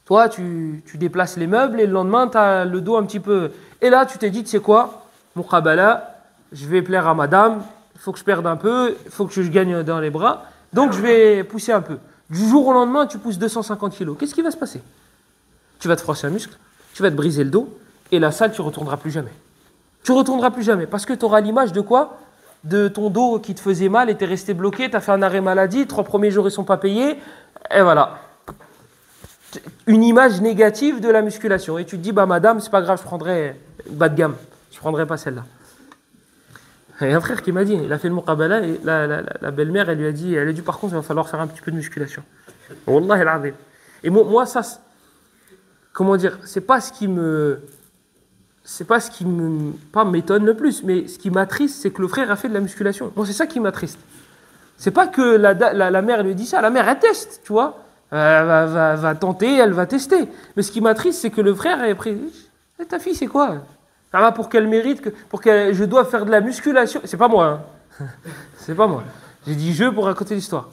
Toi, tu déplaces les meubles et le lendemain, tu as le dos un petit peu... Et là, tu t'es dit, tu sais quoi, Muqabala, je vais plaire à madame, il faut que je perde un peu, il faut que je gagne dans les bras, donc je vais pousser un peu. Du jour au lendemain, tu pousses 250 kilos. Qu'est-ce qui va se passer? Tu vas te froisser un muscle, tu vas te briser le dos, et la salle, tu ne retourneras plus jamais. Tu ne retourneras plus jamais, parce que tu auras l'image de quoi? De ton dos qui te faisait mal et tu es resté bloqué, tu as fait un arrêt maladie, 3 premiers jours, ils ne sont pas payés, et voilà. Une image négative de la musculation. Et tu te dis, madame, c'est pas grave, je prendrai bas de gamme. Je prendrai pas celle-là. Il y a un frère qui m'a dit, il a fait le muqabala et la belle-mère, elle a dit, par contre, il va falloir faire un petit peu de musculation. Wallah al-azim. Et moi, ça, comment dire, c'est pas ce qui pas m'étonne le plus, mais ce qui m'attriste, c'est que le frère a fait de la musculation. Moi, c'est ça qui m'attriste. C'est pas que la mère lui dit ça, la mère, elle teste, tu vois. Elle va tenter, elle va tester. Mais ce qui m'attriste, c'est que le frère est pris. Ta fille, c'est quoi? Ça va pour qu'elle mérite, je dois faire de la musculation. C'est pas moi. Hein. C'est pas moi. J'ai dit je pour raconter l'histoire.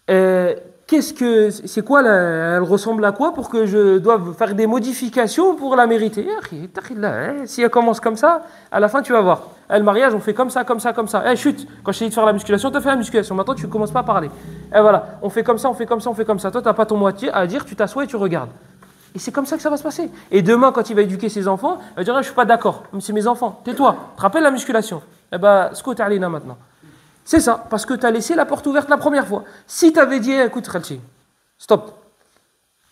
C'est quoi elle ressemble à quoi pour que je doive faire des modifications pour la mériter? Si elle commence comme ça, à la fin tu vas voir. Le mariage, on fait comme ça, comme ça, comme ça. Chut, quand je t'ai dit de faire la musculation, tu as fait la musculation. Maintenant, tu ne commences pas à parler. Et voilà, on fait comme ça, on fait comme ça, on fait comme ça. Toi, tu n'as pas ton mot à dire, tu t'assois et tu regardes. Et c'est comme ça que ça va se passer. Et demain, quand il va éduquer ses enfants, il va dire, je ne suis pas d'accord, c'est mes enfants. Tais-toi, tu te rappelles la musculation? Scout Alina maintenant. C'est ça, parce que tu as laissé la porte ouverte la première fois. Si tu avais dit, écoute, Khalchi, stop.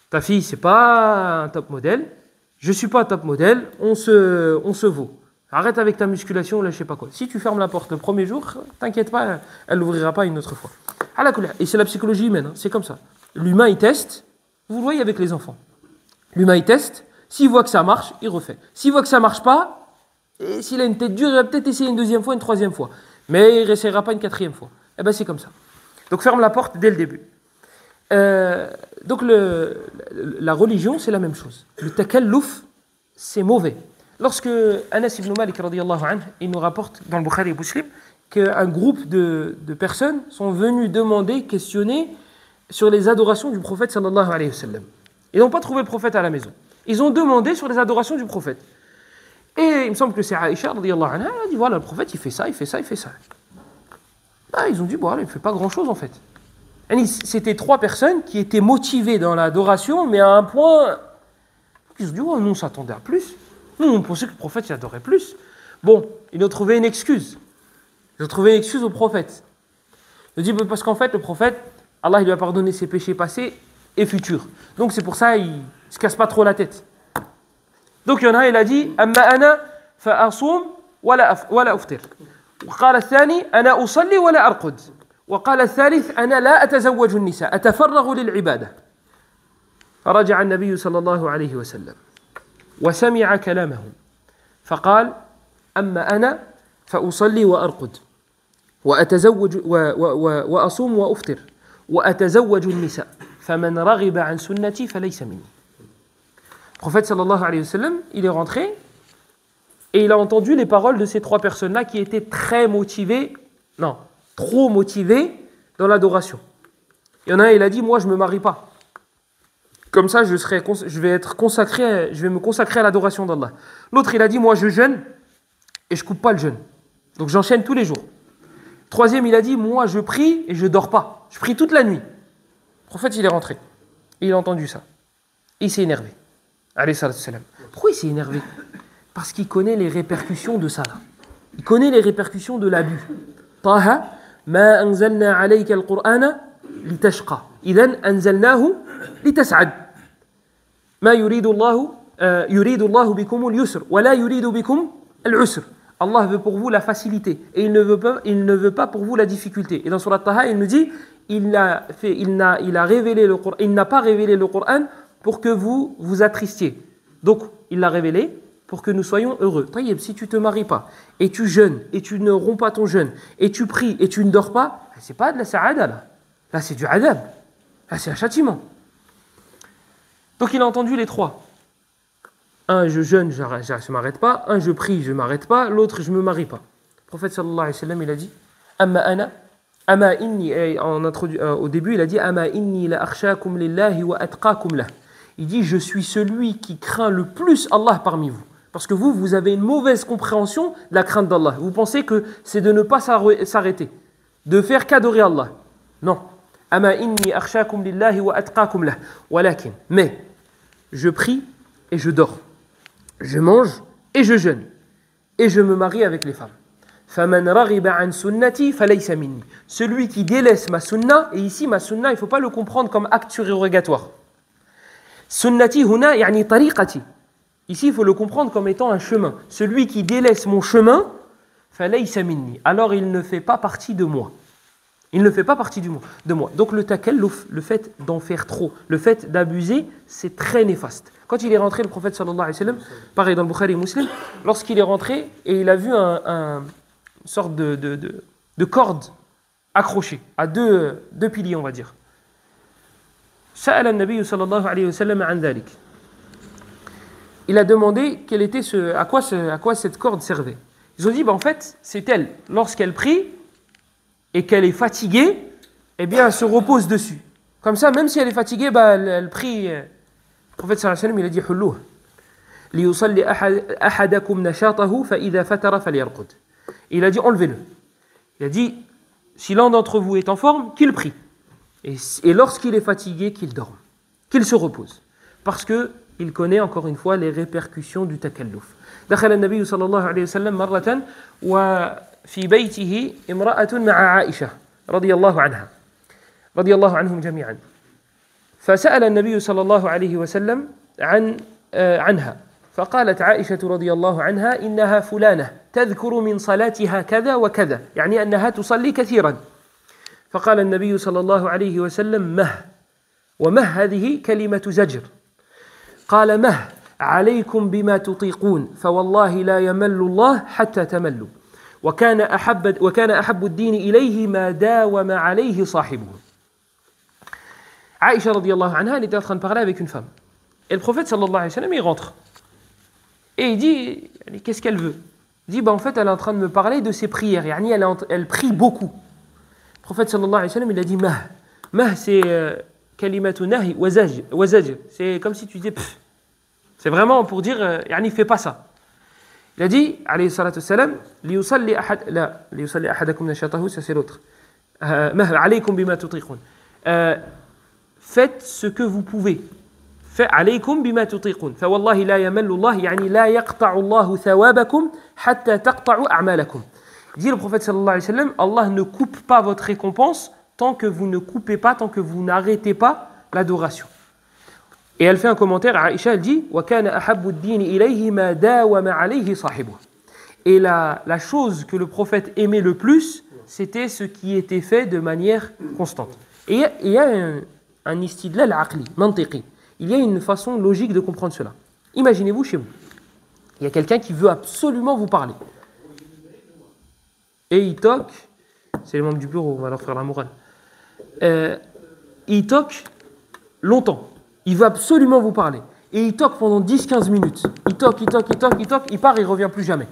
Ta fille, c'est pas un top modèle. Je suis pas un top modèle. On se vaut. Arrête avec ta musculation, là, je sais pas quoi. Si tu fermes la porte le premier jour, t'inquiète pas, elle l'ouvrira pas une autre fois. Et c'est la psychologie humaine, hein, c'est comme ça. L'humain, il teste. Vous le voyez avec les enfants. L'humain, il teste. S'il voit que ça marche, il refait. S'il voit que ça ne marche pas, et s'il a une tête dure, il va peut-être essayer une deuxième fois, une troisième fois. Mais il ne réessayera pas une quatrième fois. Eh bien, c'est comme ça. Donc, ferme la porte dès le début. Donc, la religion, c'est la même chose. Le takalluf, c'est mauvais. Lorsque Anas ibn Malik, radiyallahu anhu, il nous rapporte dans le Bukhari et Muslim qu'un groupe de personnes sont venus demander, questionner sur les adorations du prophète sallallahu alayhi wa sallam. Ils n'ont pas trouvé le prophète à la maison. Ils ont demandé sur les adorations du prophète. Et il me semble que c'est Aïcha, radiyallahu anha, elle a dit voilà, le prophète il fait ça, il fait ça, il fait ça. Ah, ils ont dit voilà, il ne fait pas grand chose en fait. C'était 3 personnes qui étaient motivées dans l'adoration, mais à un point. Ils ont dit oh, nous on s'attendait à plus. Nous on pensait que le prophète il adorait plus. Bon, ils ont trouvé une excuse. Ils ont trouvé une excuse au prophète. Ils ont dit parce qu'en fait, le prophète, Allah il lui a pardonné ses péchés passés et futurs. Donc c'est pour ça il ne se casse pas trop la tête. Donc il y en a un, il a dit Amma ana fa asum wala uftir. وقال الثاني أنا أصلي ولا أرقد وقال الثالث أنا لا أتزوج النساء أتفرغ للعبادة فرجع النبي صلى الله عليه وسلم وسمع كلامهم فقال أما أنا فأصلي وأرقد وأتزوج وأصوم وأفطر وأتزوج النساء فمن رغب عن سنتي فليس مني. Le prophète sallallahu alayhi wa sallam, il est rentré et il a entendu les paroles de ces 3 personnes-là qui étaient trop motivées dans l'adoration. Il y en a un, il a dit, moi je ne me marie pas. Comme ça, je vais me consacrer à l'adoration d'Allah. L'autre, il a dit, moi je jeûne et je ne coupe pas le jeûne. Donc j'enchaîne tous les jours. Troisième, il a dit, moi je prie et je ne dors pas. Je prie toute la nuit. Le prophète, il est rentré. Et il a entendu ça. Et il s'est énervé. Alayhi salatu salam. Pourquoi il s'est énervé? Parce qu'il connaît les répercussions de ça. Il connaît les répercussions de l'abus. Taha, ma anzalna alayka al-Qur'ana litashqa. Idhan anzalnahu litas'ad. Ma yuridu Allahu bikum al-yusr wa la yuridu bikum al-usr. Allah veut pour vous la facilité et il ne veut pas pour vous la difficulté. Et dans Surat Taha, il nous dit il n'a pas révélé le Coran pour que vous vous attristiez. Donc, il l'a révélé pour que nous soyons heureux. Taïeb, si tu ne te maries pas, et tu jeûnes, et tu ne romps pas ton jeûne, et tu pries, et tu ne dors pas, c'est pas de la sa'ada, là. Là, c'est du adab. Là, c'est un châtiment. Donc, il a entendu les 3. Un, je jeûne, je ne m'arrête pas. Un, je prie, je ne m'arrête pas. L'autre, je ne me marie pas. Le prophète, sallallahu alayhi wa sallam, il a dit Amma ana, ama inni, au début, il a dit Ama inni la akhshakum lillahi wa atqakum lah. Il dit, je suis celui qui craint le plus Allah parmi vous. Parce que vous avez une mauvaise compréhension de la crainte d'Allah. Vous pensez que c'est de ne pas s'arrêter, de faire qu'adorer Allah. Non. Ama inni akhshakum lillahi wa atqakum lah. Walakin. Mais, je prie et je dors. Je mange et je jeûne. Et je me marie avec les femmes. Faman raghiba an sunnati falaysa minni. Celui qui délaisse ma sunna, et ici ma sunna, il ne faut pas le comprendre comme acte surérogatoire. Sunnati huna yani tariqati. Ici, il faut le comprendre comme étant un chemin. Celui qui délaisse mon chemin, falaysa minni. Alors il ne fait pas partie de moi. Il ne fait pas partie de moi. Donc le takalluf, le fait d'en faire trop, le fait d'abuser, c'est très néfaste. Quand il est rentré, le prophète sallallahu alayhi wa sallam, pareil dans le Bukhari et Muslim, lorsqu'il est rentré et il a vu une sorte de corde accrochée à deux piliers, on va dire. سأل النبي صلى الله عليه وسلم عن ذلك. Il a demandé à quoi cette corde servait. Ils ont dit, en fait, c'est elle, lorsqu'elle prie et qu'elle est fatiguée, eh bien, elle se repose dessus. Comme ça, même si elle est fatiguée, elle prie. Le prophète sallallahu alayhi wa sallam, il a dit, حلوه ليصلي أحدكم نشاطه فإذا فتر فليرقد. Il a dit, enlevez-le. Il a dit, si l'un d'entre vous est en forme, qu'il prie. Et lorsqu'il est fatigué, qu'il dorme, qu'il se repose. Parce qu'il connaît encore une fois les répercussions du takalluf. دخل النبي صلى الله عليه وسلم مرة وفي بيته امرأة مع عائشة رضي الله عنهم جميعا. فسأل النبي صلى الله عليه وسلم عنها. فقالت عائشة رضي الله عنها إنها فلانة تذكر من صلاتها كذا وكذا، يعني أنها تصلي كثيرا. فقال النبي صلى الله عليه وسلم مه، ومه هذه كلمة زجر. قال مه عليكم بما تطيقون فوالله لا يمل الله حتى تملوا وكان أحب الدين إليه ما داوم عليه صاحبه. Aïcha radiallahu anha, elle était en train de parler avec une femme. Et le prophète sallallahu alayhi wa sallam, il rentre. Et il dit, qu'est-ce qu'elle veut? Il dit, en fait, elle est en train de me parler de ses prières. Elle prie beaucoup. Le prophète sallallahu alayhi wa sallam, il a dit, mah. Mah, c'est kalimatu nahi wazaj. C'est comme si tu disais, pff. C'est vraiment pour dire, fais pas ça. Il a dit, alayhi salatu wassalam, liyusalli ahadakum nashatahu, ça c'est l'autre. Mah alaykum bima tutiqun. Faites ce que vous pouvez. عليكم بما تطيقون فوالله لا يمل الله يعني لا يقطع الله ثوابكم حتى تقطعوا أعمالكم. Dit le prophète sallallahu alayhi wa sallam, Allah ne coupe pas votre récompense tant que vous ne coupez pas, tant que vous n'arrêtez pas l'adoration. Et elle fait un commentaire, Aïcha, elle dit وَكَانَ أَحَبُّ الدِّينِ إِلَيْهِ مَا دَاوَمَ عَلَيْهِ صَاحِبُهُ. Et la chose que le prophète aimait le plus, c'était ce qui était fait de manière constante. Et il y a un istidlal aqli, mantiqi. Il y a une façon logique de comprendre cela. Imaginez-vous chez vous. Il y a quelqu'un qui veut absolument vous parler. Et il toque. C'est les membres du bureau, on va leur faire la morale. Il toque longtemps. Il veut absolument vous parler. Et il toque pendant 10-15 minutes. Il toque, il part et il ne revient plus jamais.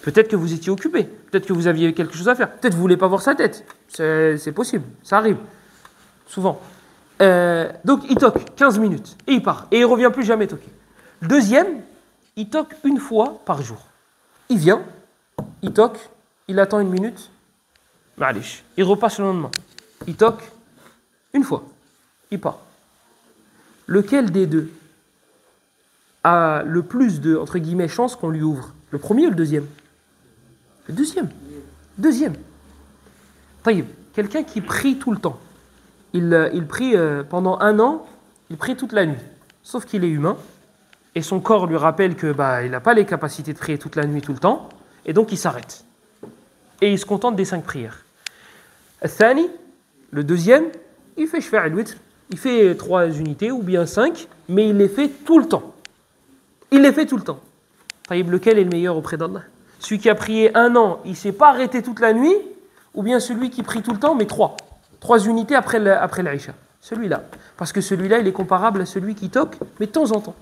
Peut-être que vous étiez occupé. Peut-être que vous aviez quelque chose à faire. Peut-être que vous ne voulez pas voir sa tête. C'est possible. Ça arrive. Souvent. Donc il toque 15 minutes et il part et il ne revient plus jamais toquer. Deuxième, il toque une fois par jour. Il vient, il toque, il attend une minute, ma'alish, il repasse le lendemain. Il toque une fois, il part. Lequel des deux a le plus de, entre guillemets, chance qu'on lui ouvre? Le premier ou le deuxième? Le deuxième. Taïb, quelqu'un qui prie tout le temps. Il prie pendant 1 an, il prie toute la nuit. Sauf qu'il est humain, et son corps lui rappelle que il n'a pas les capacités de prier toute la nuit, tout le temps, et donc il s'arrête. Et il se contente des 5 prières. Al-Thani, le deuxième, il fait shfa' al-witr, il fait 3 unités, ou bien 5, mais il les fait tout le temps. Taïb, lequel est le meilleur auprès d'Allah? Celui qui a prié 1 an, il ne s'est pas arrêté toute la nuit, ou bien celui qui prie tout le temps, mais 3 unités après l'Aïcha. Celui-là. Parce que celui-là, il est comparable à celui qui toque, mais de temps en temps.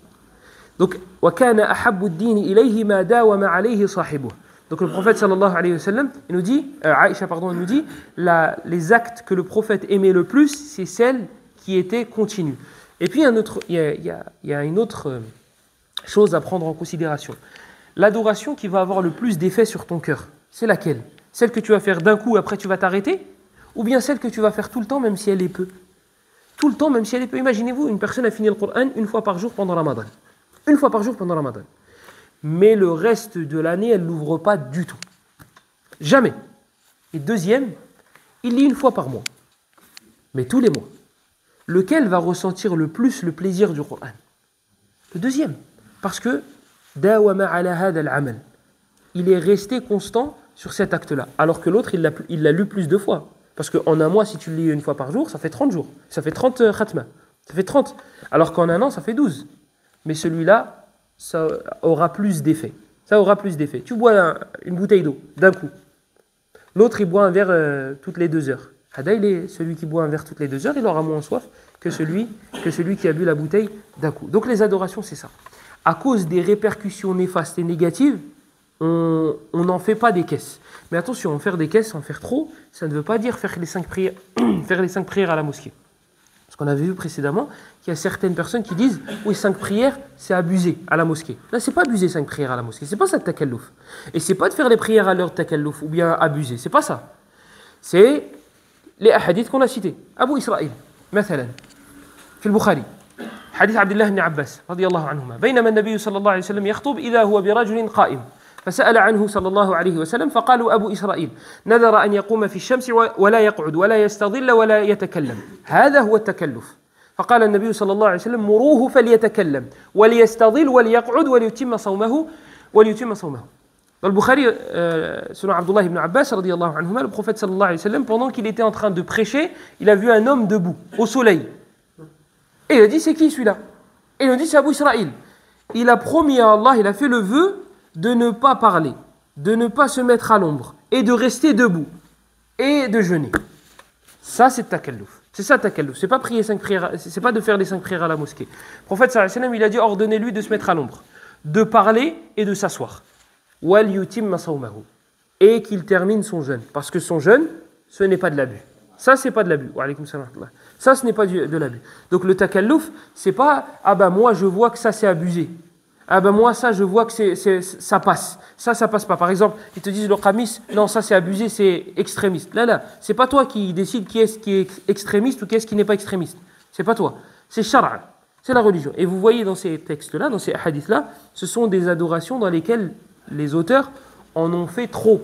Donc, وَكَانَ أَحَبُّ الدِّينِ إِلَيْهِ مَا دَاوَمَ عَلَيْهِ صَاحِبُهُ. Donc le prophète sallallahu alayhi wa sallam, il nous dit, Aïcha, il nous dit, les actes que le prophète aimait le plus, c'est celles qui étaient continues. Et puis, il y a une autre chose à prendre en considération. L'adoration qui va avoir le plus d'effet sur ton cœur, c'est laquelle? Celle que tu vas faire d'un coup, après tu vas t'arrêter? Ou bien celle que tu vas faire tout le temps, même si elle est peu. Tout le temps, même si elle est peu. Imaginez-vous, une personne a fini le Coran 1 fois par jour pendant Ramadan. 1 fois par jour pendant Ramadan. Mais le reste de l'année, elle ne l'ouvre pas du tout. Jamais. Et deuxième, il lit 1 fois par mois. Mais tous les mois. Lequel va ressentir le plus le plaisir du Coran? Le deuxième. Parce que dawama ala hada al-amal. Il est resté constant sur cet acte-là. Alors que l'autre, il l'a lu plus de fois. Parce qu'en 1 mois, si tu le lis 1 fois par jour, ça fait 30 jours. Ça fait 30 khatma. Ça fait 30. Alors qu'en 1 an, ça fait 12. Mais celui-là, ça aura plus d'effet. Tu bois une bouteille d'eau d'un coup. L'autre, il boit un verre toutes les 2 heures. Celui qui boit un verre toutes les 2 heures, il aura moins soif que celui qui a bu la bouteille d'un coup. Donc les adorations, c'est ça. À cause des répercussions néfastes et négatives, on n'en fait pas des caisses. Mais attention, en faire des caisses, en faire trop, ça ne veut pas dire faire les 5 prières à la mosquée. Parce qu'on avait vu précédemment qu'il y a certaines personnes qui disent « Oui, 5 prières, c'est abusé à la mosquée ». Là, c'est pas abuser 5 prières à la mosquée, c'est pas ça le takallouf. Et c'est pas de faire les prières à l'heure de takallouf ou bien abuser, c'est pas ça. C'est les hadiths qu'on a cités. Abu Israël, مثلا, في البخاري. حديث عبد الله بن عباس رضي الله عنهما بينما النبي صلى الله عليه وسلم يخطب إذا هو برجل قائم فسأل عنه صلى الله عليه وسلم فقالوا أبو إسرائيل نذر أن يقوم في الشمس ولا يقعد ولا يستظل ولا يتكلم هذا هو التكلف فقال النبي صلى الله عليه وسلم مروه فليتكلم وليستظل وليقعد وليتم صومه Dans le Bukhari, selon Abdullah ibn Abbas, radiyallahu anhuma, le prophète sallallahu alayhi wa sallam, pendant qu'il était en train de prêcher, il a vu un homme debout, au soleil. Et il a dit, c'est qui celui-là? Et il nous dit, c'est Abu Israël. Il a promis à Allah, il a fait le vœu de ne pas parler, de ne pas se mettre à l'ombre, et de rester debout, et de jeûner. Ça, c'est takalluf. C'est ça, takalluf. C'est pas prier 5 prières, c'est pas de faire les 5 prières à la mosquée. Le prophète sallallahu alayhi wa sallam, il a dit, ordonnez-lui de se mettre à l'ombre, de parler et de s'asseoir. Wal yutimma sawmahu. Et qu'il termine son jeûne. Parce que son jeûne, ce n'est pas de l'abus. Ça, c'est pas de l'abus. Wa alaykoum salam. Ça, ce n'est pas de l'abus. Donc le takalluf, c'est pas, ah ben moi, je vois que ça, c'est abusé. Ah ben moi, ça, je vois que ça passe. Ça passe pas. Par exemple, ils te disent le qamis, non, ça, c'est abusé, c'est extrémiste. Là, c'est pas toi qui décide qui est extrémiste ou qui est-ce qui n'est pas extrémiste. C'est pas toi. C'est shara'. C'est la religion. Et vous voyez dans ces textes-là, dans ces hadiths-là, ce sont des adorations dans lesquelles les auteurs en ont fait trop.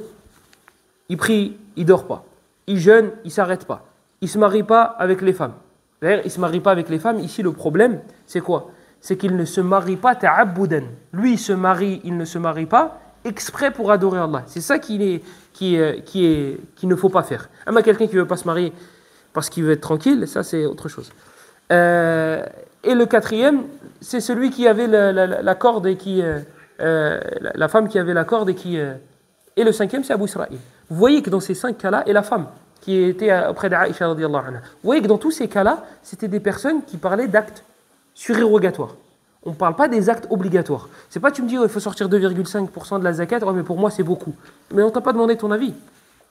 Il prie, il dort pas. Il jeûne, il s'arrête pas. Il se marie pas avec les femmes. D'ailleurs, il se marie pas avec les femmes. Ici, le problème, c'est quoi? C'est qu'il ne se marie pas ta'abbudan. Lui, il se marie, il ne se marie pas exprès pour adorer Allah. C'est ça qu'il ne faut pas faire. Mais quelqu'un qui veut pas se marier parce qu'il veut être tranquille, ça c'est autre chose. Et le quatrième, c'est celui qui avait la corde et qui la femme qui avait la corde et le cinquième, c'est Abu Israël. Vous voyez que dans ces 5 cas-là, et la femme qui était auprès d'Aïcha radiyallahu anha, vous voyez que dans tous ces cas-là, c'était des personnes qui parlaient d'actes surérogatoires. On ne parle pas des actes obligatoires. C'est pas tu me dis, il faut sortir 2,5% de la zakat, mais pour moi c'est beaucoup. Mais on t'a pas demandé ton avis.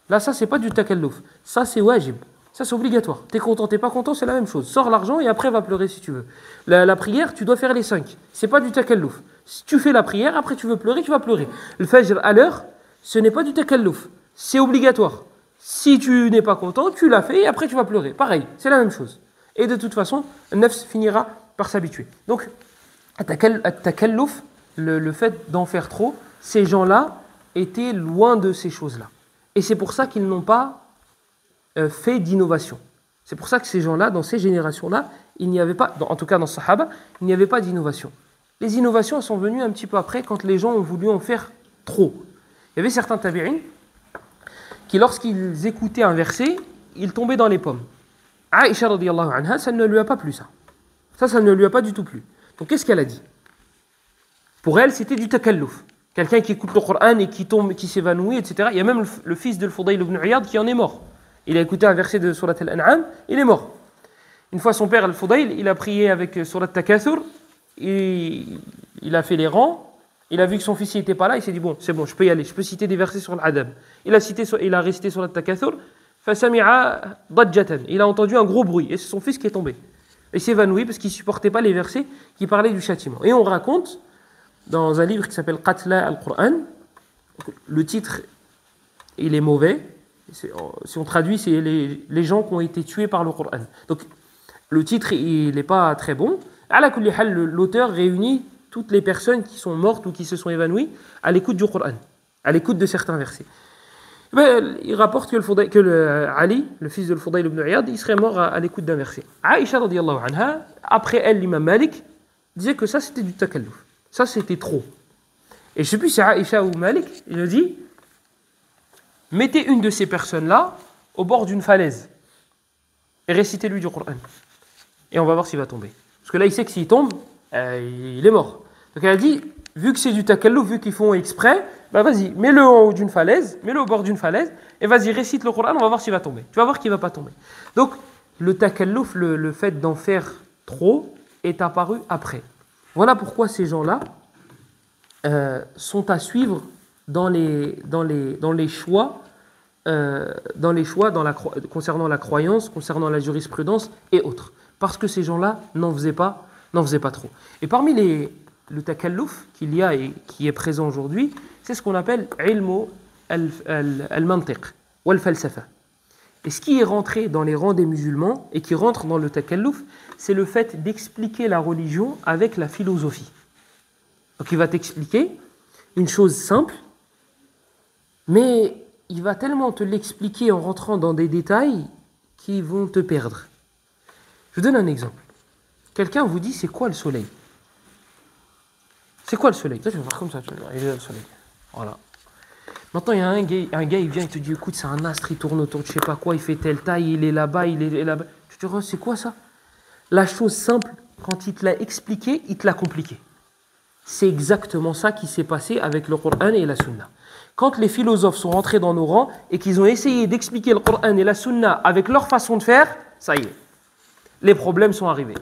Là, ça, c'est pas du takalluf. Ça, c'est wajib. Ça, c'est obligatoire. T'es content, t'es pas content, c'est la même chose. Sors l'argent et après, va pleurer si tu veux. La prière, tu dois faire les 5. C'est pas du takalluf. Si tu fais la prière, après tu veux pleurer, tu vas pleurer. Le fajr à l'heure, ce n'est pas du takalluf. C'est obligatoire. Si tu n'es pas content, tu l'as fait et après tu vas pleurer. Pareil, c'est la même chose. Et de toute façon, le nafs finira par s'habituer. Donc, at-takalluf, le fait d'en faire trop, ces gens-là étaient loin de ces choses-là. Et c'est pour ça qu'ils n'ont pas fait d'innovation. C'est pour ça que ces gens-là, dans ces générations-là, il n'y avait pas, en tout cas dans Sahaba, il n'y avait pas d'innovation. Les innovations sont venues un petit peu après, quand les gens ont voulu en faire trop. Il y avait certains tabi'in qui, lorsqu'ils écoutaient un verset, ils tombaient dans les pommes. Aïcha radiyallahu anha, ça ne lui a pas plu ça. Ça ne lui a pas du tout plu. Donc qu'est-ce qu'elle a dit? Pour elle, c'était du takalluf. Quelqu'un qui écoute le Coran et qui tombe, qui s'évanouit, etc. Il y a même le fils de Fudayl ibn Iyad qui en est mort. Il a écouté un verset de Surat al-An'am, il est mort. Une fois son père, Al-Fudayl, il a prié avec Surat Takathur, il a fait les rangs, il a vu que son fils n'était pas là, il s'est dit bon, c'est bon, je peux y aller, je peux citer des versets sur l'Adab. Il a récité Surat Takathur, fasami'a dajjatan, il a entendu un gros bruit, et c'est son fils qui est tombé. Il s'est évanoui parce qu'il ne supportait pas les versets qui parlaient du châtiment. Et on raconte, dans un livre qui s'appelle Qatla al-Qur'an, le titre, il est mauvais. Si on traduit, c'est les gens qui ont été tués par le Coran. Donc, le titre, il n'est pas très bon. Ala kulli hal, l'auteur réunit toutes les personnes qui sont mortes ou qui se sont évanouies à l'écoute du Coran, à l'écoute de certains versets. Il rapporte que Ali, le fils de Fudayl ibn Iyad, il serait mort à l'écoute d'un verset. Aïcha radiyallahu anha, après elle, l'imam Malik, disait que ça c'était du takalluf. Ça c'était trop. Et je ne sais plus si Aïcha ou Malik, il a dit, mettez une de ces personnes-là au bord d'une falaise et récitez-lui du Coran. Et on va voir s'il va tomber. Parce que là, il sait que s'il tombe, il est mort. Donc elle a dit, vu que c'est du takalluf, vu qu'ils font exprès, bah vas-y, mets-le en haut d'une falaise, mets-le au bord d'une falaise, et vas-y, récite le Coran, on va voir s'il va tomber. Tu vas voir qu'il ne va pas tomber. Donc, le takalluf, le fait d'en faire trop, est apparu après. Voilà pourquoi ces gens-là sont à suivre dans les choix, concernant la croyance, concernant la jurisprudence et autres. Parce que ces gens-là n'en faisaient pas trop. Et parmi le takalluf qu'il y a et qui est présent aujourd'hui, c'est ce qu'on appelle ilmu al-mantiq ou al-falsafa. Et ce qui est rentré dans les rangs des musulmans et qui rentre dans le takalluf, c'est le fait d'expliquer la religion avec la philosophie. Donc il va t'expliquer une chose simple, mais il va tellement te l'expliquer en rentrant dans des détails qui vont te perdre. Je vous donne un exemple. Quelqu'un vous dit, c'est quoi le soleil? C'est quoi le soleil? Tu vas faire comme ça, tu vas dire, il est là le soleil. Voilà. Maintenant, il y a un gars, il vient, il te dit, écoute, c'est un astre, il tourne autour de je sais pas quoi, il fait telle taille, il est là-bas, il est là-bas. Tu te dis, oh, c'est quoi ça? La chose simple quand il te l'a expliqué, il te l'a compliqué. C'est exactement ça qui s'est passé avec le Coran et la Sunna. Quand les philosophes sont rentrés dans nos rangs et qu'ils ont essayé d'expliquer le Coran et la Sunna avec leur façon de faire, ça y est, les problèmes sont arrivés.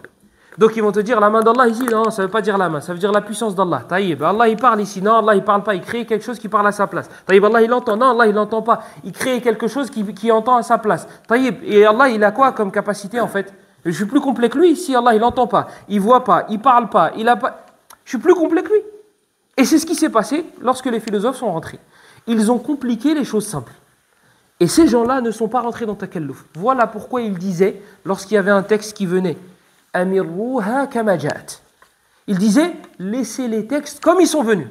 Donc ils vont te dire la main d'Allah ici, non, ça ne veut pas dire la main, ça veut dire la puissance d'Allah. Taïb, Allah il parle ici, non, Allah il parle pas, il crée quelque chose qui parle à sa place. Taïb, Allah il entend, non, Allah il n'entend pas, il crée quelque chose qui entend à sa place. Taïb, et Allah il a quoi comme capacité en fait? Je suis plus complet que lui ici, Allah il n'entend pas, il voit pas, il parle pas, il a pas. Je suis plus complet que lui. Et c'est ce qui s'est passé lorsque les philosophes sont rentrés. Ils ont compliqué les choses simples. Et ces gens-là ne sont pas rentrés dans Takalluf. Voilà pourquoi ils disaient, lorsqu'il y avait un texte qui venait, Amirruha kama ja'at. Ils disaient, laissez les textes comme ils sont venus.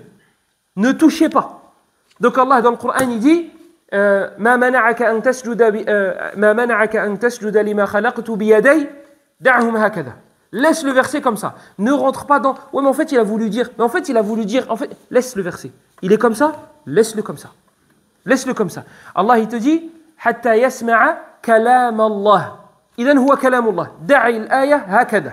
Ne touchez pas. Donc Allah dans le Coran il dit, Ma mana'aka an tasjuda lima khalaqtu biyaday, da'hum hakada. Laisse le verset comme ça. Ne rentre pas dans. Ouais, mais en fait, il a voulu dire. Mais en fait, il a voulu dire. En fait, laisse le verset. Il est comme ça. Laisse-le comme ça. Laisse-le comme ça. Allah, il te dit Hatta yasma'a kalam Allah. Idan huwa kalam Allah. Da'i al-aya hakada.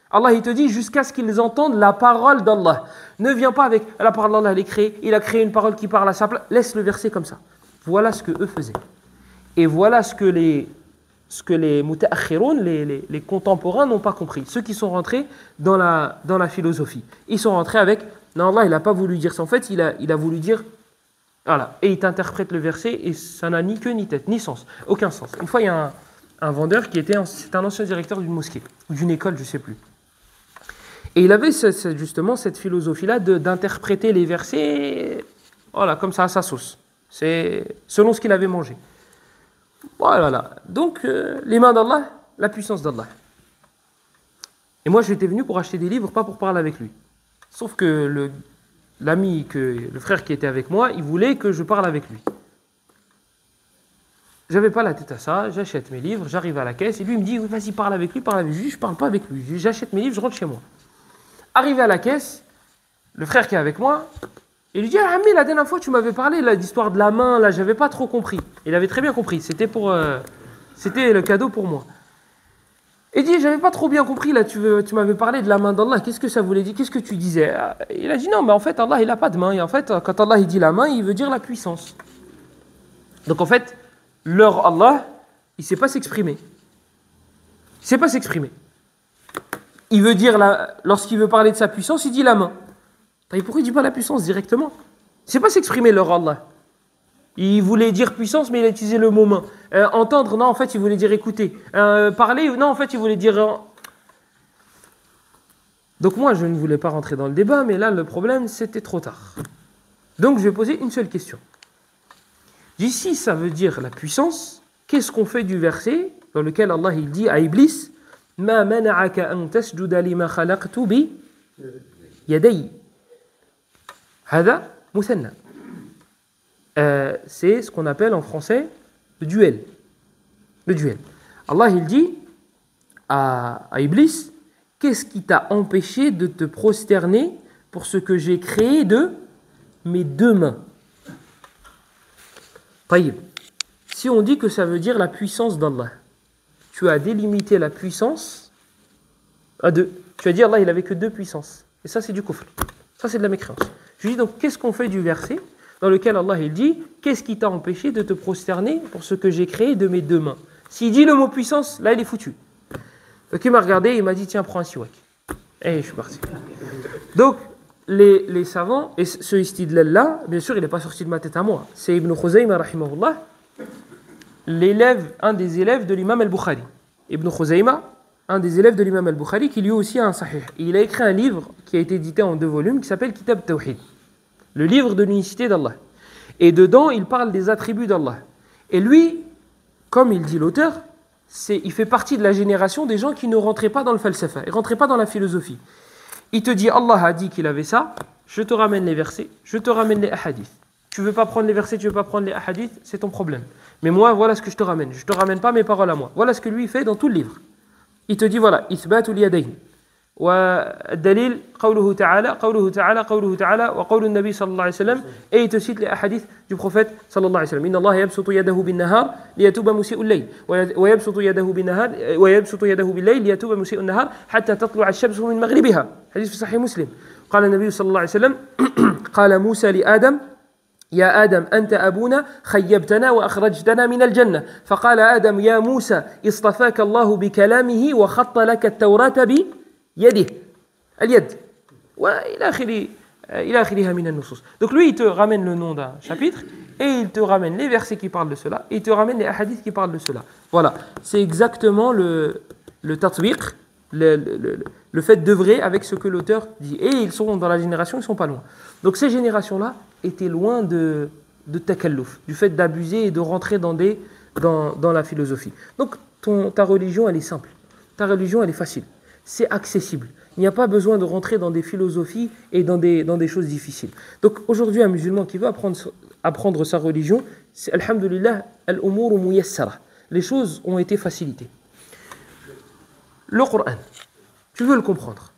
Allah, il te dit jusqu'à ce qu'ils entendent la parole d'Allah. Ne viens pas avec la parole d'Allah, elle est créée. Il a créé une parole qui parle à sa place. Laisse le verset comme ça. Voilà ce que eux faisaient. Et voilà ce que les muta'akhiroun, les contemporains n'ont pas compris. Ceux qui sont rentrés dans la philosophie. Ils sont rentrés avec, non, Allah, il n'a pas voulu dire ça. En fait, il a voulu dire, voilà. Et il t'interprète le verset et ça n'a ni queue, ni tête, ni sens. Aucun sens. Une fois, il y a un vendeur c'est un ancien directeur d'une mosquée, ou d'une école, je ne sais plus. Et il avait justement cette philosophie-là d'interpréter les versets, voilà, comme ça, à sa sauce. C'est selon ce qu'il avait mangé. Voilà. Donc, les mains d'Allah, la puissance d'Allah. Et moi, j'étais venu pour acheter des livres, pas pour parler avec lui. Sauf que le frère qui était avec moi, il voulait que je parle avec lui. J'avais pas la tête à ça, j'achète mes livres, j'arrive à la caisse, et lui il me dit, oui, vas-y, parle avec lui. Je parle pas avec lui. J'achète mes livres, je rentre chez moi. Arrivé à la caisse, le frère qui est avec moi, il lui dit, ah mais la dernière fois tu m'avais parlé là, d'histoire de la main, là j'avais pas trop compris. Il avait très bien compris, c'était le cadeau pour moi. Il dit, j'avais pas trop bien compris là, tu m'avais parlé de la main d'Allah, qu'est-ce que ça voulait dire, qu'est-ce que tu disais? Il a dit, non mais en fait Allah il a pas de main, et en fait quand Allah il dit la main, il veut dire la puissance. Donc en fait, leur Allah, il sait pas s'exprimer. Il sait pas s'exprimer. Il veut dire, lorsqu'il veut parler de sa puissance, il dit la main. Et pourquoi il ne dit pas la puissance directement? Il ne sait pas s'exprimer, leur Allah. Il voulait dire puissance, mais il a utilisé le mot main. Entendre, non, en fait, il voulait dire écouter. Parler, non, en fait, il voulait dire... Donc moi, je ne voulais pas rentrer dans le débat, mais là, le problème, c'était trop tard. Donc, je vais poser une seule question. Ici, ça veut dire la puissance. Qu'est-ce qu'on fait du verset dans lequel Allah il dit à Iblis Ma mana'aka an tasjuda lima khalaqtu bi yaday. Hada muthanna. C'est ce qu'on appelle en français le duel. Le duel. Allah il dit à Iblis, qu'est-ce qui t'a empêché de te prosterner pour ce que j'ai créé de mes deux mains? Taïb. Si on dit que ça veut dire la puissance d'Allah, tu as délimité la puissance à deux. Tu as dit Allah il avait que deux puissances. Et ça c'est du kufr. Ça c'est de la mécréance. Je dis donc qu'est-ce qu'on fait du verset dans lequel Allah il dit qu'est-ce qui t'a empêché de te prosterner pour ce que j'ai créé de mes deux mains? S'il dit le mot puissance, là il est foutu. Donc il m'a regardé et il m'a dit tiens prends un siwak. Et je suis parti. Donc les savants, et ce istidlal là, bien sûr il n'est pas sorti de ma tête à moi. C'est Ibn Khuzayma rahimahullah, un des élèves de l'imam al-Bukhari. Ibn Khuzayma, un des élèves de l'imam al-Bukhari, qui lui aussi a un sahih. Il a écrit un livre qui a été édité en 2 volumes qui s'appelle Kitab Tawhid, le livre de l'unicité d'Allah. Et dedans, il parle des attributs d'Allah. Et lui, comme il dit l'auteur, il fait partie de la génération des gens qui ne rentraient pas dans le falsafa, ils ne rentraient pas dans la philosophie. Il te dit, Allah a dit qu'il avait ça, je te ramène les versets, je te ramène les ahadiths. Tu ne veux pas prendre les versets, tu ne veux pas prendre les hadiths, c'est ton problème. Mais moi, voilà ce que je te ramène. Je ne te ramène pas mes paroles à moi. Voilà ce que lui fait dans tout le livre. Il te dit, voilà, Ithbatul yadayn, والدليل قوله تعالى وقول النبي صلى الله عليه وسلم et il te cite les hadiths du prophète صلى الله عليه وسلم إن الله يبسط يده بالنهار ليتوب مسيء الليل ويبسط يده بالليل ليتوب مسيء النهار حتى تطلع الشمس من مغربها حديث في صحيح مسلم قال النبي صلى الله عليه وسلم قال موسى لآدم يا آدم أنت أبونا خيبتنا وأخرجتنا من الجنة فقال آدم يا موسى اصطفاك الله بكلامه وخط لك التوراة بيده اليد إلى آخرها من النصوص. Donc lui il te ramène le nom d'un chapitre et il te ramène les versets qui parlent de cela et il te ramène les hadiths qui parlent de cela. Voilà, c'est exactement le tatbiq, le fait d'œuvrer avec ce que l'auteur dit. Et ils sont dans la génération, ils ne sont pas loin. Donc ces générations-là étaient loin de takalluf, du fait d'abuser et de rentrer dans la philosophie. Donc ta religion, elle est simple. Ta religion, elle est facile. C'est accessible. Il n'y a pas besoin de rentrer dans des philosophies et dans des choses difficiles. Donc aujourd'hui, un musulman qui veut apprendre sa religion, c'est alhamdulillah, al-umur muyassara. Les choses ont été facilitées. Le Coran, tu veux le comprendre.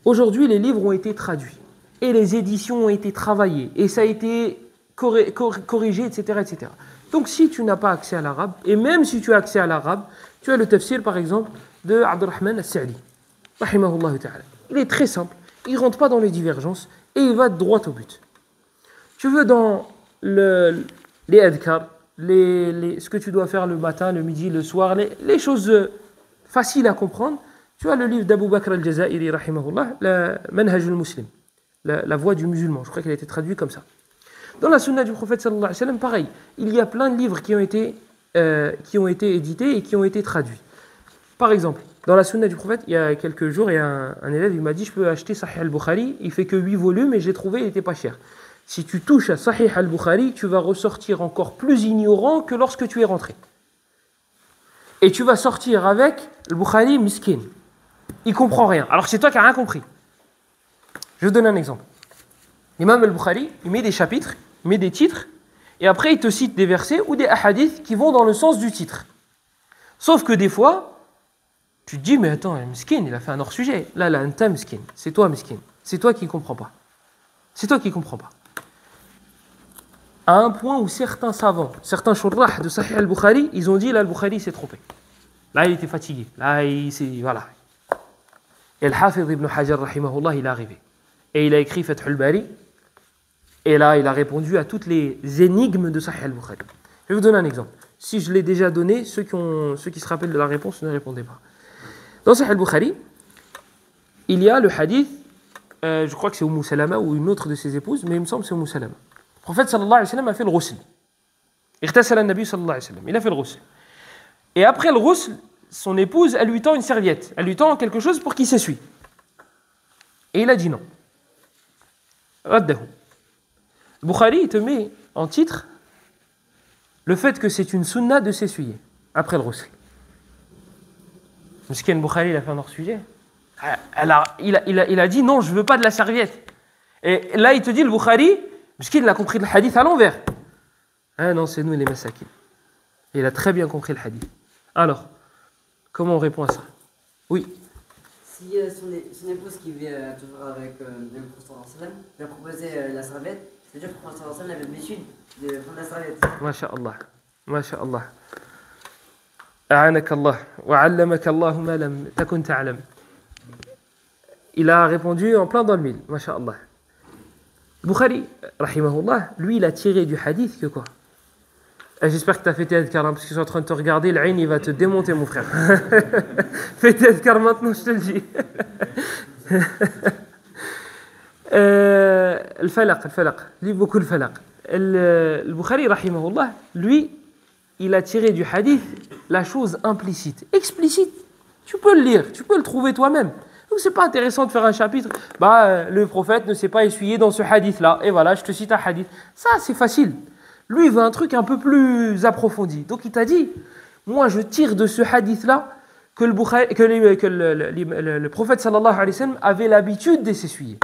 Aujourd'hui, les livres ont été traduits et les éditions ont été travaillées et ça a été corrigé, etc., etc. Donc, si tu n'as pas accès à l'arabe, et même si tu as accès à l'arabe, tu as le tafsir, par exemple, de Abdurrahman al-Sa'di, rahimahullah ta'ala. Il est très simple, il ne rentre pas dans les divergences et il va droit au but. Tu veux dans les adhkar, ce que tu dois faire le matin, le midi, le soir, les choses facile à comprendre, tu as le livre d'Abu Bakr al-Jazairi, rahimahullah, la Manhaj al-Muslim, la voie du musulman. Je crois qu'elle a été traduite comme ça. Dans la sunna du prophète sallallahu alayhi wa sallam, pareil, il y a plein de livres qui ont été édités et qui ont été traduits. Par exemple, dans la sunna du prophète, il y a quelques jours, il y a un élève, il m'a dit, je peux acheter Sahih al-Bukhari, il fait que 8 volumes et j'ai trouvé, il n'était pas cher. Si tu touches à Sahih al-Bukhari, tu vas ressortir encore plus ignorant que lorsque tu es rentré. Et tu vas sortir avec le Bukhari miskin. Il ne comprend rien. Alors que c'est toi qui n'as rien compris. Je vais te donner un exemple. L'imam al-Bukhari, il met des chapitres, il met des titres, et après il te cite des versets ou des hadiths qui vont dans le sens du titre. Sauf que des fois, tu te dis, mais attends, miskin, il a fait un hors-sujet. Là, anta miskin. C'est toi miskin. C'est toi qui ne comprends pas. C'est toi qui ne comprends pas. À un point où certains savants, certains shurrah de Sahih al-Bukhari, ils ont dit, là, al-Bukhari s'est trompé. Là, il était fatigué. Là, voilà. Et le Hafiz ibn Hajar, rahimahullah, il est arrivé. Et il a écrit Fath al-Bari. Et là, il a répondu à toutes les énigmes de Sahih al-Bukhari. Je vais vous donner un exemple. Si je l'ai déjà donné, ceux qui se rappellent de la réponse ne répondez pas. Dans Sahih al-Bukhari, il y a le hadith, je crois que c'est Umm Salama ou une autre de ses épouses, mais il me semble que c'est Umm Salama. Le prophète sallallahu alayhi wa sallam a fait le ghusl. Ightasala an-nabi sallallahu alayhi wa sallam. Il a fait le ghusl. Et après le ghusl, son épouse, elle lui tend une serviette. Elle lui tend quelque chose pour qu'il s'essuie. Et il a dit non. Raddahu. Le Bukhari, il te met en titre le fait que c'est une sunna de s'essuyer après le ghusl. Miskin Bukhari, il a fait un hors-sujet. Il a dit non, je ne veux pas de la serviette. Et là, il te dit le Bukhari, Miskin, il a compris le hadith à l'envers. Ah non, c'est nous les masakin. Il a très bien compris le hadith. Alors, comment on répond à ça? Oui. Si son épouse qui vit toujours avec le prophète lui a proposé la serviette, c'est-à-dire que le prophète avait l'habitude de prendre la serviette. Masha'Allah. Masha'Allah. A'anak Allah. Wa'allamaka Allahu ma lam takun ta'lam. Il a répondu en plein dans le mille. Masha'Allah. Bukhari, rahimahullah, lui, il a tiré du hadith que quoi? J'espère que tu as fait tes adhkar, parce qu'ils sont en train de te regarder, le ayn, il va te démonter, mon frère. Fais tes adhkar maintenant, je te le dis. Le falaq, lis beaucoup le falaq. Le Bukhari, rahimahullah, lui, il a tiré du hadith la chose implicite. Explicite, tu peux le lire, tu peux le trouver toi-même. Donc c'est pas intéressant de faire un chapitre, le prophète ne s'est pas essuyé dans ce hadith-là, et voilà, je te cite un hadith. Ça, c'est facile. Lui, il veut un truc un peu plus approfondi. Donc il t'a dit, moi je tire de ce hadith-là que le prophète sallallahu alayhi wa sallam avait l'habitude de s'essuyer.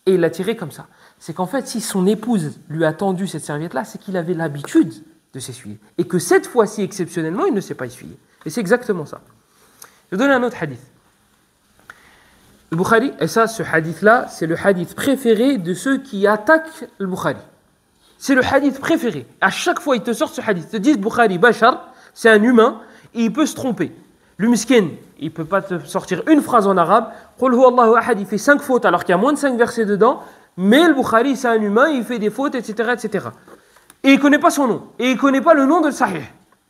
Et il l'a tiré comme ça. C'est qu'en fait, si son épouse lui a tendu cette serviette-là, c'est qu'il avait l'habitude de s'essuyer. Et que cette fois-ci, exceptionnellement, il ne s'est pas essuyé. Et c'est exactement ça. Je vais donner un autre hadith. Le Bukhari, et ça, ce hadith-là, c'est le hadith préféré de ceux qui attaquent le Bukhari. C'est le hadith préféré. À chaque fois, ils te sortent ce hadith. Ils te disent Bukhari, Bachar, c'est un humain, et il peut se tromper. Le miskin, il ne peut pas te sortir une phrase en arabe. Qul huwa Allahu ahad, il fait 5 fautes alors qu'il y a moins de 5 versets dedans. Mais le Bukhari, c'est un humain, il fait des fautes, etc. etc. Et il ne connaît pas son nom. Et il ne connaît pas le nom de Sahih.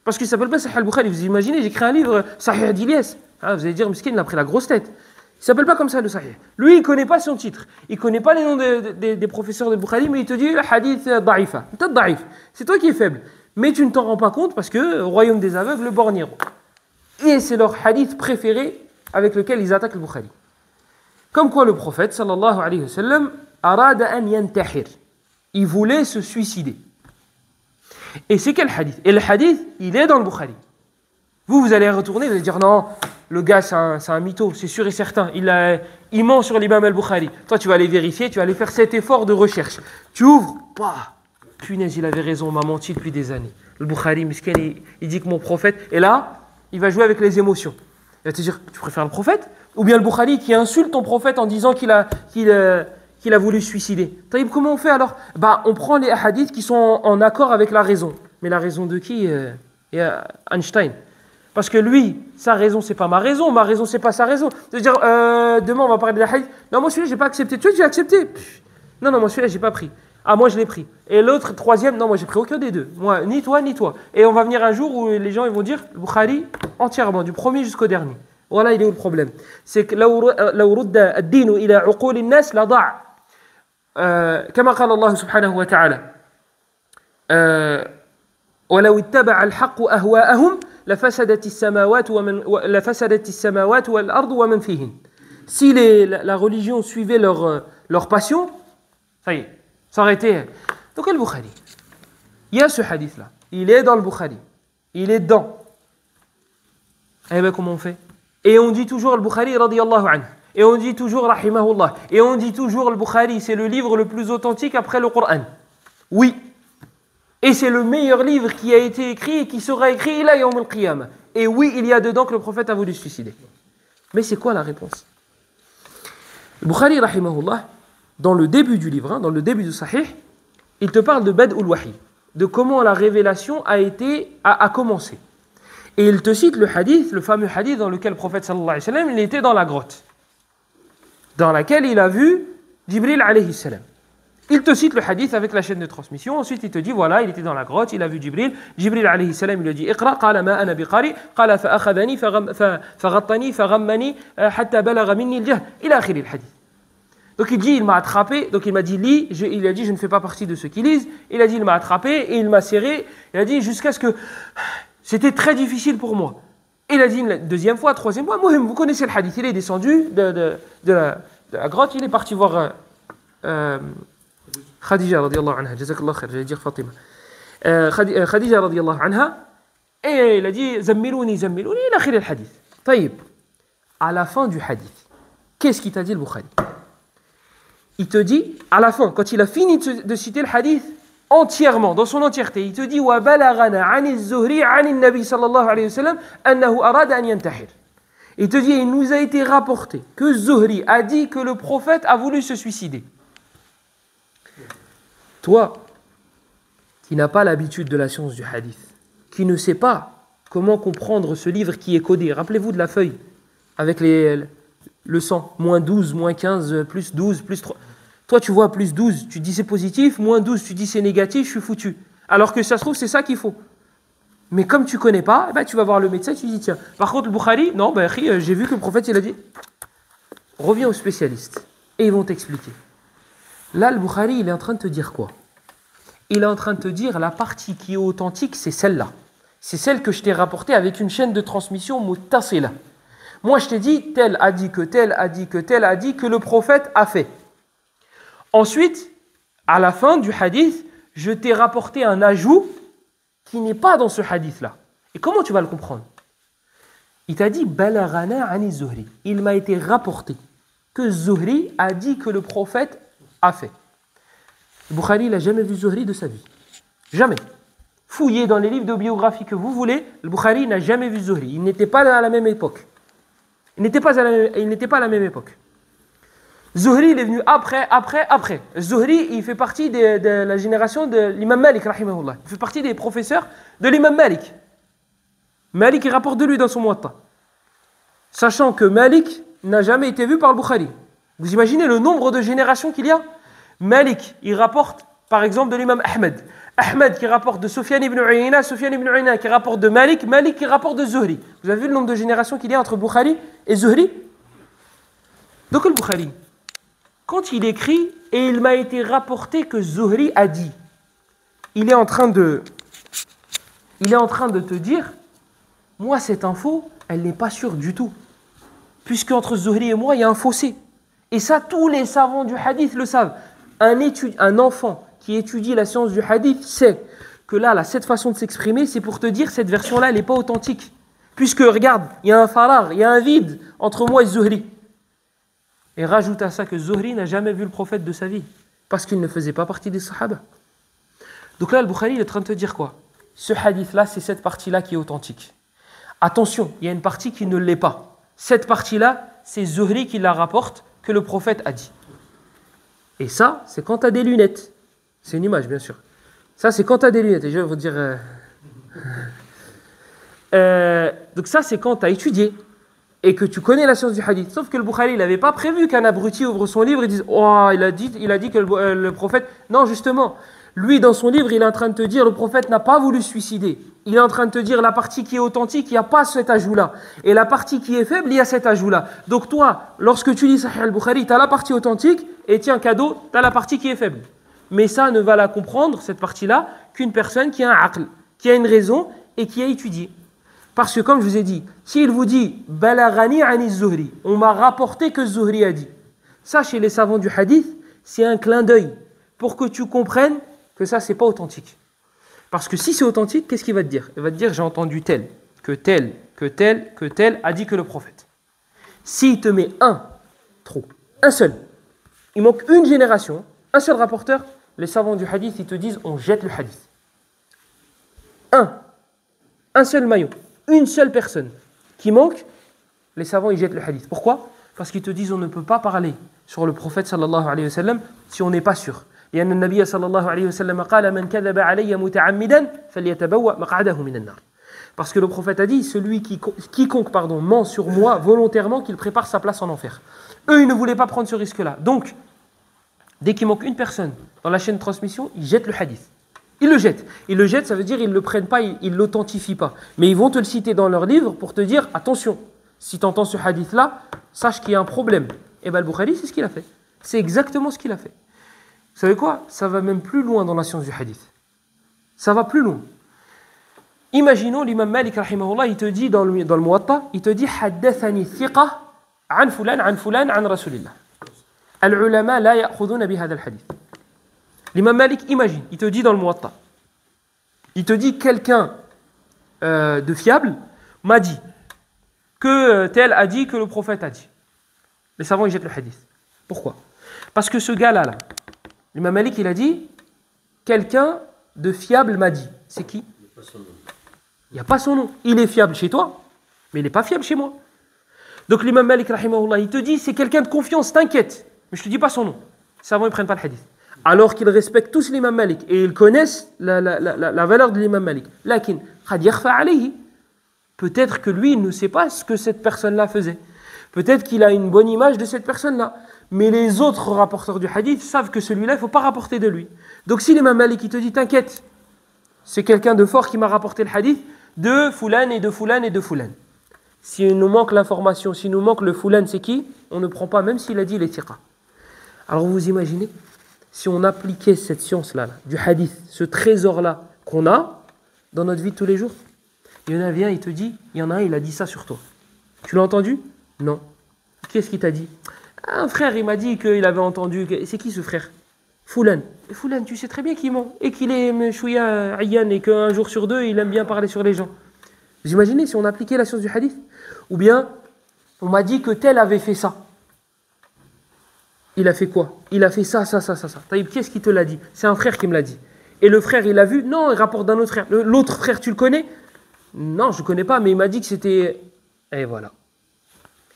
Parce qu'il ne s'appelle pas Sahih al-Bukhari. Vous imaginez, j'écris un livre, Sahih d'Ilyas. Ah, vous allez dire, miskin, il a pris la grosse tête. Il ne s'appelle pas comme ça le Sahih. Lui, il ne connaît pas son titre. Il ne connaît pas les noms des professeurs de Bukhari, mais il te dit hadith da'ifa. Peut-être da'if. C'est toi qui es faible. Mais tu ne t'en rends pas compte parce que au royaume des aveugles, le borniro. Et c'est leur hadith préféré avec lequel ils attaquent le Bukhari. Comme quoi le prophète, sallallahu alayhi wa sallam, arada an yantahir. Il voulait se suicider. Et c'est quel hadith? Et le hadith, il est dans le Bukhari. Vous allez retourner, vous allez dire non, le gars c'est un mytho, c'est sûr et certain. Il ment sur l'imam al-Bukhari. Toi tu vas aller vérifier, tu vas aller faire cet effort de recherche. Tu ouvres, bah, punaise, il avait raison, on m'a menti depuis des années. Le Bukhari, miskin, il dit que mon prophète, et là, il va jouer avec les émotions. Il va te dire, tu préfères le prophète? Ou bien le Bukhari qui insulte ton prophète en disant qu'il a voulu se suicider. Taïb, comment on fait alors? Bah, on prend les hadiths qui sont en accord avec la raison. Mais la raison de qui? Einstein. Parce que lui, sa raison, c'est pas ma raison, c'est pas sa raison. C'est-à-dire, demain, on va parler de la hadith. Non, moi, celui-là, j'ai pas accepté. Tu as accepté? Non, moi, celui-là, j'ai pas pris. Ah, moi, je l'ai pris. Et l'autre, troisième, non, moi, j'ai pris aucun des deux. Moi, ni toi, ni toi. Et on va venir un jour où les gens, ils vont dire, Bukhari, entièrement, du premier jusqu'au dernier. Voilà, il est où le problème? C'est que, لو رد الدين إلى عقول الناس لضاع. كما قال الله سبحانه وتعالى. ولو اتبع الحق أهواءهم لفسدت السماوات والأرض ومن فيهن. Si la religion suivait leur passion, ça y est, ça aurait été. Donc le Bukhari, il y a ce hadith-là, il est dans le Bukhari, il est dedans. Eh bien comment on fait? Et on dit toujours le Bukhari radiyallahu anhu, et on dit toujours rahimahullah, et on dit toujours le Bukhari, c'est le livre le plus authentique après le Coran. Oui. Et c'est le meilleur livre qui a été écrit et qui sera écrit ila yawm al-qiyamah. Et oui, il y a dedans que le prophète a voulu se suicider. Mais c'est quoi la réponse? Le Bukhari, rahimahullah, dans le début du livre, dans le début du Sahih, il te parle de Bad'ul Wahi, de comment la révélation a commencé. Et il te cite le hadith, le fameux hadith dans lequel le prophète sallallahu alayhi wa sallam, il était dans la grotte, dans laquelle il a vu Jibril alayhi salam. Il te cite le hadith avec la chaîne de transmission. Ensuite, il te dit, voilà, il était dans la grotte, il a vu Jibril. Jibril, alayhi salam, il lui a dit, Iqra, qala ma ana biqari, qala fa akhadani, faghattani, faghammani, hatta balagha minni al-jahl. Il a akhiri le hadith. Donc il dit, il m'a attrapé, donc il m'a dit, lis, il a dit, je ne fais pas partie de ceux qui lisent. Il a dit, il m'a attrapé et il m'a serré. Il a dit, jusqu'à ce que c'était très difficile pour moi. Il a dit une deuxième fois, troisième fois, Mohim, vous connaissez le hadith, il est descendu de la grotte, il est parti voir Khadija radiallahu anha, jazakallah khair, j'allais dire Fatima. Khadija radiallahu anha, et il a dit Zammilouni, il a khir le hadith. Taïb, à la fin du hadith, qu'est-ce qu'il t'a dit le Bukhari? Il te dit, à la fin, quand il a fini de citer le hadith entièrement, dans son entièreté, il te dit Wa balaghana ani zuhri ani nabi sallallahu alayhi wa sallam annahu arada an yantahir. Il te dit, il nous a été rapporté que Zuhri a dit que le prophète a voulu se suicider. Toi, qui n'as pas l'habitude de la science du hadith, qui ne sais pas comment comprendre ce livre qui est codé, rappelez-vous de la feuille, avec le 100, moins 12, moins 15, plus 12, plus 3. Toi, tu vois plus 12, tu dis c'est positif, moins 12, tu dis c'est négatif, je suis foutu. Alors que ça se trouve, c'est ça qu'il faut. Mais comme tu ne connais pas, eh ben, tu vas voir le médecin, tu dis tiens. Par contre, le Bukhari, non, j'ai vu que le prophète, il a dit, reviens aux spécialistes, et ils vont t'expliquer. Là, le Bukhari, il est en train de te dire quoi? Il est en train de te dire la partie qui est authentique, c'est celle-là. C'est celle que je t'ai rapportée avec une chaîne de transmission muttasila. Moi, je t'ai dit, tel a dit que tel a dit que tel a dit que le prophète a fait. Ensuite, à la fin du hadith, je t'ai rapporté un ajout qui n'est pas dans ce hadith-là. Et comment tu vas le comprendre? Il t'a dit, Balaghana ani Zuhri. Il m'a été rapporté que Zuhri a dit que le prophète a fait. Le Bukhari, il n'a jamais vu Zuhri de sa vie. Jamais. Fouillez dans les livres de biographie que vous voulez, le Bukhari n'a jamais vu Zuhri. Il n'était pas à la même époque. Il n'était pas à la même époque. Zuhri, il est venu après. Zuhri, il fait partie de la génération de l'imam Malik, rahimahullah. Il fait partie des professeurs de l'imam Malik. Malik, il rapporte de lui dans son Muwatta. Sachant que Malik n'a jamais été vu par le Bukhari. Vous imaginez le nombre de générations qu'il y a? Malik, il rapporte par exemple de l'imam Ahmed. Ahmed qui rapporte de Sufyan ibn Uyayna qui rapporte de Malik, Malik qui rapporte de Zuhri. Vous avez vu le nombre de générations qu'il y a entre Bukhari et Zuhri? Donc le Bukhari, quand il écrit, et il m'a été rapporté que Zuhri a dit, il est en train de te dire, moi cette info, elle n'est pas sûre du tout. Puisque entre Zuhri et moi, il y a un fossé. Et ça, tous les savants du hadith le savent. Un enfant qui étudie la science du hadith sait que là, cette façon de s'exprimer, c'est pour te dire cette version-là, elle n'est pas authentique. Puisque, regarde, il y a un farar, il y a un vide entre moi et Zuhri. Et rajoute à ça que Zuhri n'a jamais vu le prophète de sa vie, parce qu'il ne faisait pas partie des sahaba. Donc là, le Bukhari il est en train de te dire quoi? Ce hadith-là, c'est cette partie-là qui est authentique. Attention, il y a une partie qui ne l'est pas. Cette partie-là, c'est Zuhri qui la rapporte, que le prophète a dit. Et ça, c'est quand tu as des lunettes. C'est une image, bien sûr. Ça, c'est quand tu as des lunettes. Et je vais vous dire... donc ça, c'est quand tu as étudié et que tu connais la science du hadith. Sauf que le Bukhari, il n'avait pas prévu qu'un abruti ouvre son livre et dise « Oh, il a dit que le prophète... » Non, justement, lui, dans son livre, il est en train de te dire « Le prophète n'a pas voulu se suicider. » Il est en train de te dire la partie qui est authentique, il n'y a pas cet ajout-là. Et la partie qui est faible, il y a cet ajout-là. Donc toi, lorsque tu lis Sahih al-Bukhari, tu as la partie authentique et tiens, cadeau, tu as la partie qui est faible. Mais ça ne va la comprendre, cette partie-là, qu'une personne qui a un aql, qui a une raison et qui a étudié. Parce que comme je vous ai dit, s'il vous dit « Balaghani ani Zuhri », on m'a rapporté que Zuhri a dit. Ça, chez les savants du hadith, c'est un clin d'œil pour que tu comprennes que ça, c'est pas authentique. Parce que si c'est authentique, qu'est-ce qu'il va te dire? Il va te dire, j'ai entendu tel a dit que le prophète. S'il te met un seul, il manque une génération, un seul rapporteur, les savants du hadith, ils te disent, on jette le hadith. Un seul maillot, une seule personne qui manque, les savants, ils jettent le hadith. Pourquoi? Parce qu'ils te disent, on ne peut pas parler sur le prophète sallallahu alayhi wa sallam si on n'est pas sûr. لأن النبي صلى الله عليه وسلم قال من كذب علي متعمدا فليتبوأ مقعده من النار. Parce que le prophète a dit, quiconque ment sur moi volontairement, qu'il prépare sa place en enfer. Eux, ils ne voulaient pas prendre ce risque-là. Donc, dès qu'il manque une personne dans la chaîne de transmission, ils jettent le hadith. Ils le jettent, ça veut dire ils ne le prennent pas, ils ne l'authentifient pas. Mais ils vont te le citer dans leur livre pour te dire, attention, si tu entends ce hadith-là, sache qu'il y a un problème. Et bien, le Bukhari, c'est ce qu'il a fait. C'est exactement ce qu'il a fait. Vous savez quoi? Ça va même plus loin dans la science du hadith. Ça va plus loin. Imaginons l'imam Malik, rahimahullah, il te dit dans le Muwatta, il te dit « Haddathani thiqa an fulan an rasulillah ». Al-ulama la ya'khuduna bi hadha al-hadith. L'imam Malik, imagine, il te dit dans le Muwatta, il te dit quelqu'un de fiable m'a dit que tel a dit que le prophète a dit. Les savants, ils jettent le hadith. Pourquoi? Parce que ce gars-là, l'imam Malik, il a dit quelqu'un de fiable m'a dit. C'est qui? Il n'y a pas son nom. Il est fiable chez toi, mais il n'est pas fiable chez moi. Donc l'imam Malik, rahimahullah, il te dit c'est quelqu'un de confiance, t'inquiète, mais je ne te dis pas son nom. Les savants, ils ne prennent pas le hadith. Alors qu'ils respectent tous l'imam Malik et ils connaissent la valeur de l'imam Malik. Lakin, qad yakhfa alayhi. Peut-être que lui, il ne sait pas ce que cette personne-là faisait. Peut-être qu'il a une bonne image de cette personne-là. Mais les autres rapporteurs du hadith savent que celui-là, il ne faut pas rapporter de lui. Donc si l'imam Malik il te dit, t'inquiète, c'est quelqu'un de fort qui m'a rapporté le hadith de Fulan et de Fulan et de Fulan. S'il nous manque l'information, s'il nous manque le Fulan, c'est qui? On ne prend pas, même s'il a dit les thiqa. Alors vous imaginez, si on appliquait cette science-là, du hadith, ce trésor-là qu'on a dans notre vie de tous les jours, il y en a un, il te dit, il y en a un, il a dit ça sur toi. Tu l'as entendu? Non. Qu'est-ce qu'il t'a dit? Un frère, il m'a dit qu'il avait entendu. C'est qui ce frère? Fulan. Et Fulan, tu sais très bien qu'il ment. Et qu'il est chouïa ayyan et qu'un jour sur deux, il aime bien parler sur les gens. Vous imaginez si on appliquait la science du hadith? Ou bien, on m'a dit que tel avait fait ça. Il a fait quoi? Il a fait ça. Taïb, qu'est-ce qui te l'a dit? C'est un frère qui me l'a dit. Et le frère, il l'a vu? Non, il rapporte d'un autre frère. L'autre frère, tu le connais? Non, je ne connais pas, mais il m'a dit que c'était... Et voilà.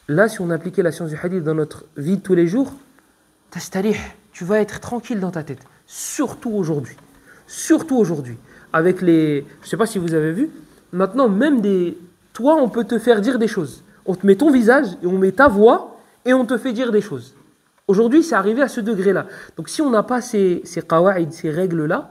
Là, si on appliquait la science du hadith dans notre vie de tous les jours, tu vas être tranquille dans ta tête. Surtout aujourd'hui. Surtout aujourd'hui. Avec les... Je ne sais pas si vous avez vu, maintenant même toi on peut te faire dire des choses. On te met ton visage et on met ta voix et on te fait dire des choses. Aujourd'hui c'est arrivé à ce degré-là. Donc si on n'a pas ces qawa'id, ces règles-là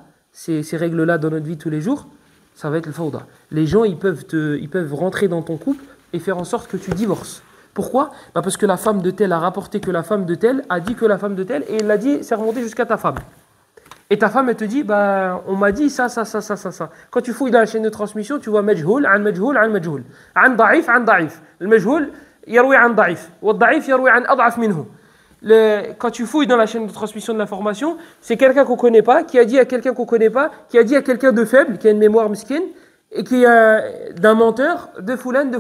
dans notre vie tous les jours, ça va être le fawda. Les gens ils peuvent rentrer dans ton couple et faire en sorte que tu divorces. Pourquoi ? Parce que la femme de tel a rapporté que la femme de tel a dit que la femme de tel, et il l'a dit, c'est remonté jusqu'à ta femme. Et ta femme, elle te dit, on m'a dit ça. Quand tu fouilles dans la chaîne de transmission, tu vois majhoul, an majhoul, an majhoul. An da'if, an da'if. Le majhoul, yarwi an da'if. Wa da'if, yarwi an ad'af minhu. Quand tu fouilles dans la chaîne de transmission de l'information, c'est quelqu'un qu'on ne connaît pas, qui a dit à quelqu'un qu'on ne connaît pas, qui a dit à quelqu'un de faible, qui a une mémoire mesquine, et qui est d'un menteur, de foulane.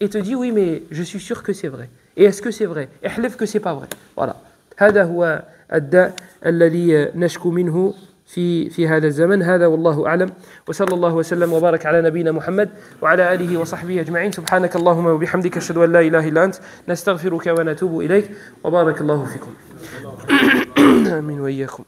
Et te dit, oui, mais je suis sûr que c'est vrai. Et est-ce que c'est vrai ? Ihlif que c'est pas vrai. Voilà. هذا هو الداء الذي نشكو منه في هذا الزمن. هذا والله أعلم وصلى الله وسلم وبارك على نبينا محمد وعلى آله وصحبه أجمعين. سبحانك اللهم وبحمدك أشهد أن لا إله إلا أنت نستغفرك ونتوب إليك وبارك الله فيكم. آمين وإياكم.